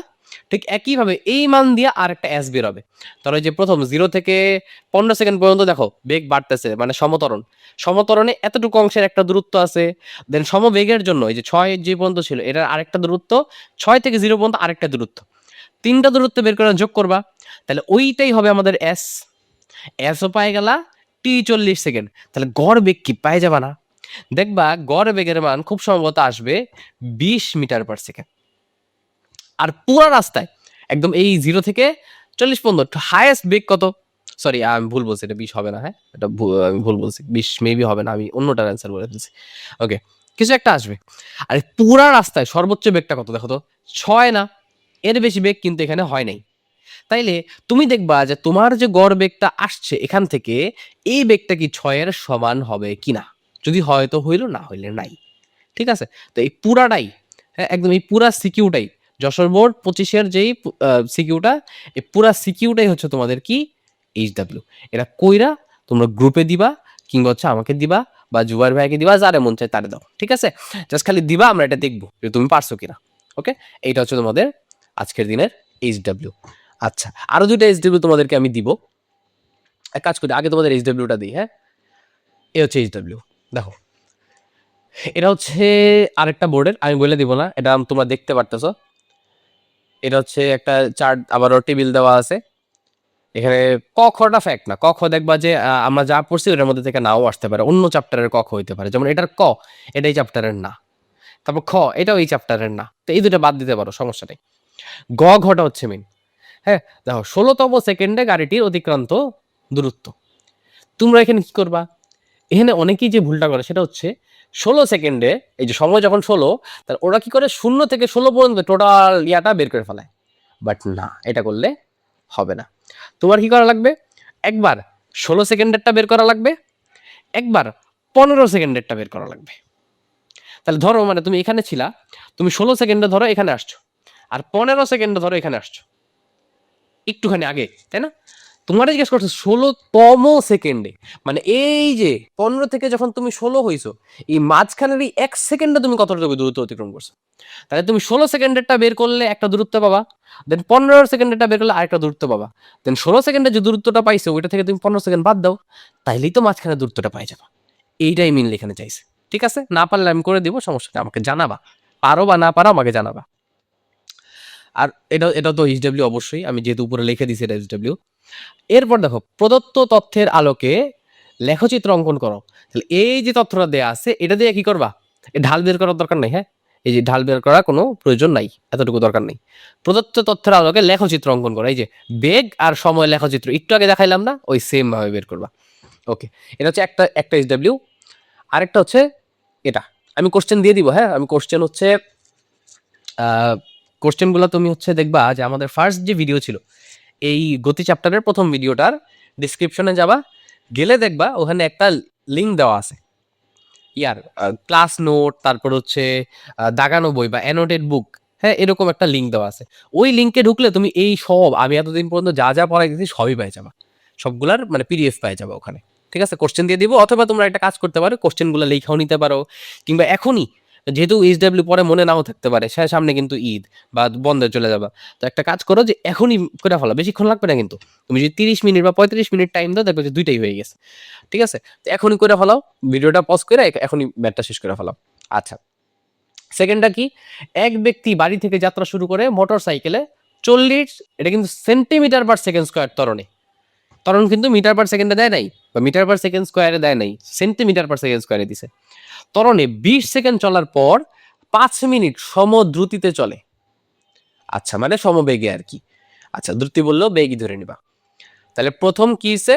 ঠিক একইভাবে এই মান দিয়ে আর একটা এস বের হবে। তাহলে যে প্রথম 0 থেকে 15 সেকেন্ড পর্যন্ত দেখো বেগ বাড়তেছে, মানে সমতরণ, সমতরণে এতটুকু অংশের একটা দূরত্ব আছে। দেন সমবেগের জন্য এই যে 6 যে পর্যন্ত ছিল, এটার আরেকটা দূরত্ব, 6 থেকে 0 পর্যন্ত আরেকটা দূরত্ব, তিনটা দূরত্ব বের করে যোগ করবা, তাহলে ওইটাই হবে আমাদের এস। এসও পাই গেলা, টি 40 সেকেন্ড, তাহলে গড় বেগ কি পাই যাবা না? দেখবা গড় বেগের মান খুব সম্ভবত আসবে 20 মিটার পার সেকেন্ড। আর পুরো রাস্তায় একদম এই 0 থেকে 40 পর্যন্ত হাইয়েস্ট বেগ কত, সরি আমি ভুল বলছি, এটা 20 হবে না, হ্যাঁ এটা আমি ভুল বলছি, 20 মেবি হবে না, আমি অন্যটার অ্যান্সার বলে ফেলছি। ওকে, কিছু একটা আসবে। আর পুরা রাস্তায় সর্বোচ্চ বেগটা কত দেখো তো, 6 না, এর বেশি বেগ কিন্তু এখানে হয় নাই। তাইলে তুমি দেখবা যে তোমার যে গড় বেগটা আসছে এখান থেকে, এই বেগটা কি 6-এর সমান হবে কিনা। যদি হয় তো হইল, না হইলে নাই। ঠিক আছে, তো এই পুরাটাই, হ্যাঁ একদম এই পুরা সিকিউটাই, যশোর বোর্ড 25-এর যেই সিকিউটা, এই পুরা সিকিউটাই হচ্ছে তোমাদের কি, এইচডব্লিউ। এটা কইরা তোমরা গ্রুপে দিবা, কিংবা হচ্ছে আমাকে দিবা, বা জুবাইর ভাইকে দিবা, যারে মন চায় তারে দাও, ঠিক আছে? জাস্ট খালি দিবা, আমরা এটা দেখবো যে তুমি পারছো কিনা। ওকে, এইটা হচ্ছে তোমাদের আজকের দিনের এইচডব্লিউ। আচ্ছা, আরো দুইটা এইচডব্লিউ তোমাদেরকে আমি দিব। এক কাজ করি, আগে তোমাদের এইচডব্লিউটা দিই, হ্যাঁ। এ হচ্ছে এইচডব্লিউ, দেখো এটা হচ্ছে আরেকটা বোর্ডের, আমি বলে দিব না, এটা তোমরা দেখতে পারতেছো। এটা হচ্ছে একটা চার্ট, আবারও টেবিল দেওয়া আছে এখানে। ক খটা ফ্যাক্ট না, ক খ দেখবা যে আমরা যা পড়ছি ওটার মধ্যে থেকে নাও আসতে পারে, অন্য চ্যাপ্টারের ক খ হইতে পারে, যেমন এটার ক, এটা এই চ্যাপ্টারের না। তারপর খ, এটাও এই চ্যাপ্টারের না, তো এই দুটো বাদ দিতে পারো, সমস্যা নেই। গ ঘটা হচ্ছে মেন। হ্যাঁ দেখো, 16তম সেকেন্ডে গাড়িটির অতিক্রান্ত দূরত্ব। তোমরা এখানে কি করবা, এখানে অনেকেই যে ভুলটা করে সেটা হচ্ছে 16 সেকেন্ডে, এই যে সময় যখন 16, তাহলে ওরা কি করে 0 থেকে 16 পর্যন্ত টোটাল ইয়াটা বের করে ফেলায়। বাট না, এটা করলে হবে না। তোমার কি করা লাগবে, একবার 16 সেকেন্ডেরটা বের করা লাগবে, একবার 15 সেকেন্ডেরটা বের করা লাগবে। তাহলে ধরো মানে তুমি এখানে ছিলা, তুমি 16 সেকেন্ডে ধরো এখানে আসছো, আর 15 সেকেন্ডে ধরো এখানে আসছো, একটুখানি আগে, তাই না? তোমার জিজ্ঞেস করছো 16তম সেকেন্ডে, মানে এই যে 15 থেকে যখন তুমি 16 হইছো, এই মাঝখানের এই 1 সেকেন্ডে তুমি কতটুকু দূরত্ব অতিক্রম করছো। তাহলে তুমি 16 সেকেন্ডেরটা বের করলে একটা দূরত্ব পাবা, দেন 15 সেকেন্ডেরটা বের করলে আরেকটা দূরত্ব পাবা, দেন 16 সেকেন্ডে যে দূরত্বটা পাইছো ওইটা থেকে তুমি 15 সেকেন্ড বাদ দাও, তাইলেই তো মাঝখানে দূরত্বটা পাই যাবা। এইটাই মিনলি এখানে চাইছে। ঠিক আছে, না পারলে আমি করে দিব, সমস্যা নেই, আমাকে জানাবা, পারো বা না পারো আমাকে জানাবা। আর এটা তো এইচডব্লিউ অবশ্যই, আমি যেহেতু উপরে লিখে দিছি এটা এইচডব্লিউ। এরপর দেখো, প্রদত্ত তথ্যের আলোকে লেখচিত্র অঙ্কন করো। তাহলে এই যে তথ্যটা দেয়া আছে এটা দিয়ে কি করবা, ঢাল বের করার দরকার নেই, হ্যাঁ এই যে ঢাল বের করার কোনো প্রয়োজন নাই, এতটুকু দরকার নেই। প্রদত্ত তথ্যের আলোকে লেখচিত্র অঙ্কন করো, এই যে বেগ আর সময় লেখচিত্র একটু আগে দেখাইলাম না, ওই সেম ভাবে বের করবা। ওকে, এটা হচ্ছে একটা একটা এইচডব্লিউ। আরেকটা হচ্ছে এটা, আমি কোশ্চেন দিয়ে দিব, হ্যাঁ আমি কোশ্চেন হচ্ছে কোশ্চেনগুলো তুমি হচ্ছে দেখবা যে আমাদের ফার্স্ট যে ভিডিও ছিল এই গতি চ্যাপ্টারের প্রথম ভিডিওটার ডিসক্রিপশনে যাবা, গেলে দেখবা ওখানে একটা লিঙ্ক দেওয়া আছে ইয়ার ক্লাস নোট, তারপর হচ্ছে দাগানো বই বা অ্যানোটেড বুক, হ্যাঁ এরকম একটা লিঙ্ক দেওয়া আছে। ওই লিঙ্কে ঢুকলে তুমি এই সব আমি এতদিন পর্যন্ত যা যা পড়াইতেছি সবই পেয়ে যাবা, সবগুলার মানে পিডিএফ পেয়ে যাবে ওখানে। ঠিক আছে, কোশ্চেন দিয়ে দিব, অথবা তোমরা একটা কাজ করতে পারো, কোশ্চেনগুলো লেখাও নিতে পারো, কিংবা এখনই যেহেতু এইচডাব্লিউ পরে মনে নাও থাকতে পারে, সামনে কিন্তু ঈদ বা বন্ধে চলে যাবা, তো একটা কাজ করো যে এখনই করে ফেলো, বেশিক্ষণ লাগবে না কিন্তু। তুমি যদি 30 মিনিট বা 35 মিনিট টাইম দাও, দেখবে যে দুইটাই হয়ে গেছে। ঠিক আছে, তো এখনই করে ফেলাও, ভিডিওটা পজ করে এখনই ম্যাথটা শেষ করে ফেলাও। আচ্ছা, সেকেন্ডটা কি, এক ব্যক্তি বাড়ি থেকে যাত্রা শুরু করে মোটর সাইকেলে 40, এটা কিন্তু সেন্টিমিটার পার সেকেন্ড স্কোয়ার ত্বরণে, ত্বরণ কিন্তু মিটার পার সেকেন্ডে দেয় নাই বা মিটার পার সেকেন্ড স্কোয়ারে দেয় নাই, সেন্টিমিটার পার সেকেন্ড স্কোয়ারে দিছে। ত্বরণে 20 সেকেন্ড চলার পর 5 মিনিট সমদ্রুতিতে চলে। আচ্ছা, মানে সমবেগে আর কি। আচ্ছা, দ্রুতি বললেও বেগই ধরে নিবা। তাহলে প্রথম কি হয়েছে,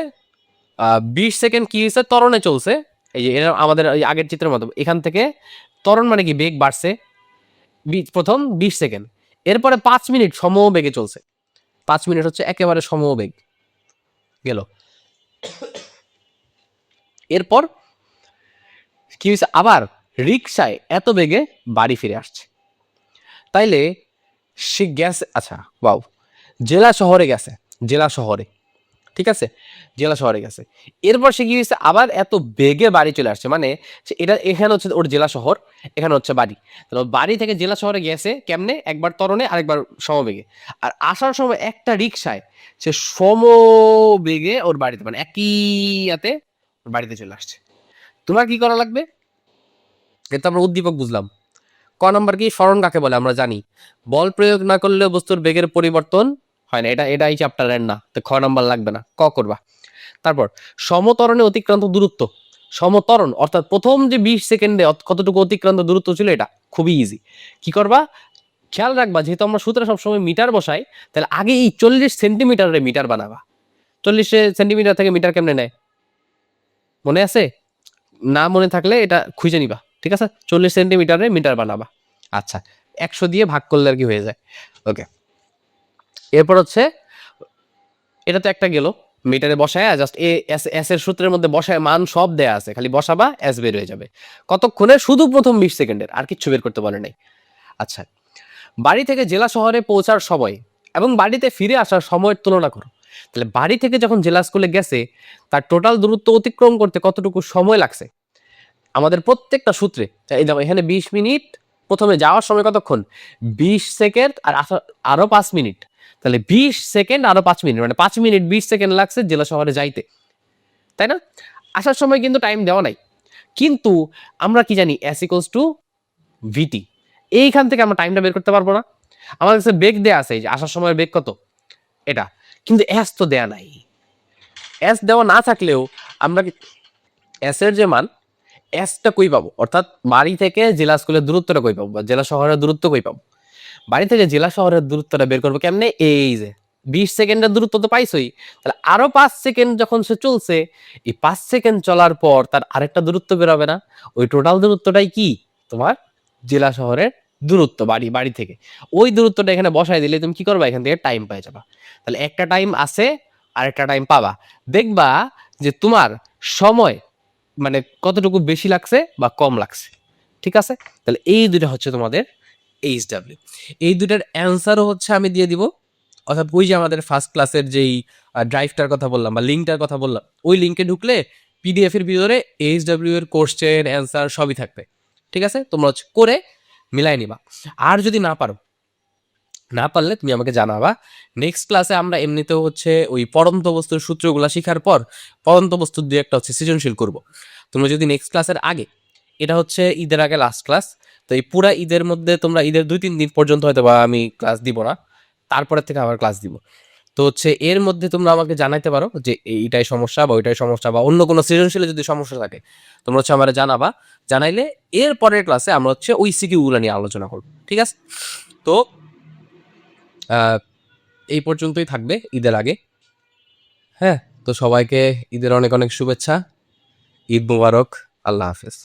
20 সেকেন্ড কি হয়েছে, ত্বরণে চলছে। এই যে এরা আমাদের এই আগের চিত্রের মতো, এখান থেকে ত্বরণ মানে কি বেগ বাড়ছে প্রথম 20 সেকেন্ড, এরপরে 5 মিনিট সমবেগে চলছে। 5 মিনিট হচ্ছে একেবারে সমবেগ গেল। এরপর কি হয়েছে, আবার রিক্সায় এত বেগে বাড়ি ফিরে আসছে। তাইলে সে গেছে, আচ্ছা বাউ, জেলা শহরে গেছে, জেলা শহরে, ঠিক আছে, জেলা শহরে গেছে। এরপর সে কি হয়েছে, আবার এত বেগে বাড়ি চলে আসছে, মানে এটা এখানে হচ্ছে ওর জেলা শহর, এখানে হচ্ছে বাড়ি। তাহলে বাড়ি থেকে জেলা শহরে গেছে কেমনে, একবার ত্বরণে আরেকবার সমবেগে। আর আসার সময় একটা রিক্সায় সে সমবেগে ওর বাড়িতে, মানে একই ইয়াতে ওর বাড়িতে চলে আসছে। তোমার কি করা লাগবে, এটা আমরা উদ্দীপক বুঝলাম। ক নম্বর কি, স্মরণ কাকে বলে আমরা জানি, বল প্রয়োগ না করলে বস্তুর বেগের পরিবর্তন হয় না, এটা এই চ্যাপ্টারের না, তো খ নম্বর লাগবে না, ক করবা। তারপর সমতরণে অতিক্রান্ত দূরত্ব, সমতরণ অর্থাৎ প্রথম যে 20 সেকেন্ডে কতটুকু অতিক্রান্ত দূরত্ব ছিল, এটা খুবই ইজি। কি করবা, খেয়াল রাখবা, যেহেতু আমরা সূত্রে সবসময় মিটার বসাই, তাহলে আগে এই 40 সেন্টিমিটারে মিটার বানাবা। 40 সেন্টিমিটার থেকে মিটার কেমনে নেয় মনে আছে, না মনে থাকলে এটা খুঁজে নিবা। ঠিক আছে, 40 সেন্টিমিটারে মিটার বানাবা। আচ্ছা, 100 দিয়ে ভাগ করলে আর কি হয়ে যায়। ওকে, এরপর হচ্ছে এটা তো একটা গেল, মিটারে বসায় জাস্ট এস এর সূত্রের মধ্যে বসায় মান সব দেয়া আছে, খালি বসাবা এস বের হয়ে যাবে। কতক্ষণে, শুধু প্রথম 20 সেকেন্ডের, আর কিচ্ছু বের করতে বলে নাই। আচ্ছা, বাড়ি থেকে জেলা শহরে পৌঁছার সময় এবং বাড়িতে ফিরে আসার সময়ের তুলনা করো। তাহলে বাড়ি থেকে যখন জেলা স্কুলে গেছে, তার টোটাল দূরত্ব অতিক্রম করতে কতটুকু সময় লাগছে। আমাদের প্রত্যেকটা সূত্রে এই দেখো, এখানে 20 মিনিট, প্রথমে যাওয়ার সময় কতক্ষণ, 20 সেকেন্ড, আর আরো 5 মিনিট, তাহলে 20 সেকেন্ড আরো 5 মিনিট, মানে 5 মিনিট 20 সেকেন্ড লাগছে জেলা শহরে যাইতে, তাই না? আসার সময় কিন্তু টাইম দেওয়া নাই, কিন্তু আমরা কি জানি, এস ইকুয়ালস টু ভিটি, এইখান থেকে আমরা টাইমটা বের করতে পারবো না। আমার কাছে বেগ দেয়া আছে, এই যে আসার সময়ের বেগ কত এটা, কিন্তু এস তো দেয়া নাই। এস দেওয়া না থাকলেও আমরা এস এর যে মান, এসটা কই পাবো, অর্থাৎ বাড়ি থেকে জেলা স্কুলের দূরত্বটা কই পাবো, বা জেলা শহরের দূরত্ব কই পাবো। বাড়ি থেকে জেলা শহরের দূরত্বটা বের করবো কেমনে, এই যে 20 সেকেন্ডের দূরত্ব তো পাইছই, তাহলে আরো 5 সেকেন্ড যখন সে চলছে, এই 5 সেকেন্ড চলার পর তার আরেকটা দূরত্ব বেরোবে না, ওই টোটাল দূরত্বটাই কি তোমার জেলা শহরের দূরত্ব, বাড়ি থেকে। ওই দূরত্বটা এখানে বসায় দিলে তুমি কি করবা, এখান থেকে টাইম পেয়ে যাবা। তাহলে একটা টাইম আছে, আরেকটা টাইম পাবা, দেখবা যে তোমার সময় মানে কতটুকু বেশি লাগছে বা কম লাগছে। ঠিক আছে, তাহলে এই দুইটা হচ্ছে তোমাদের এইচডাব্লিউ। এই দুইটার অ্যান্সারও হচ্ছে আমি দিয়ে দিব, অর্থাৎ ওই যে আমাদের ফার্স্ট ক্লাসের যেই ড্রাইভটার কথা বললাম বা লিঙ্কটার কথা বললাম, ওই লিঙ্কে ঢুকলে পিডিএফ এর ভিতরে এইচডাব্লিউ এর কোশ্চেন অ্যান্সার সবই থাকবে। ঠিক আছে, তোমরা হচ্ছে করে মিলাই নিবা। আর যদি না পারলে তুমি আমাকে জানাবা। নেক্সট ক্লাসে আমরা এমনিতেও হচ্ছে ওই পড়ন্ত বস্তুর সূত্রগুলা শিখার পর পড়ন্ত বস্তুর দুই একটা হচ্ছে সৃজনশীল করব। তোমরা যদি নেক্সট ক্লাসের আগে, এটা হচ্ছে ঈদের আগে লাস্ট ক্লাস, তো এই পুরা ঈদের মধ্যে তোমরা ঈদের 2-3 দিন পর্যন্ত হয়তো বা আমি ক্লাস দিব না, তারপরে থেকে আবার ক্লাস দিব। তো হচ্ছে এর মধ্যে তোমরা আমাকে জানাইতে পারো যে এইটাই সমস্যা বা ওইটাই সমস্যা, বা অন্য কোনো সৃজনশীলে যদি সমস্যা থাকে তোমরা হচ্ছে আমার জানাবা। জানাইলে এর পরের ক্লাসে আমরা হচ্ছে ওই সিকিউগুলো নিয়ে আলোচনা করব। ঠিক আছে, তো এই পর্যন্তই থাকবে ঈদের আগে। হ্যাঁ, তো সবাইকে ঈদের অনেক অনেক শুভেচ্ছা, ঈদ মুবারক, আল্লাহ হাফেজ।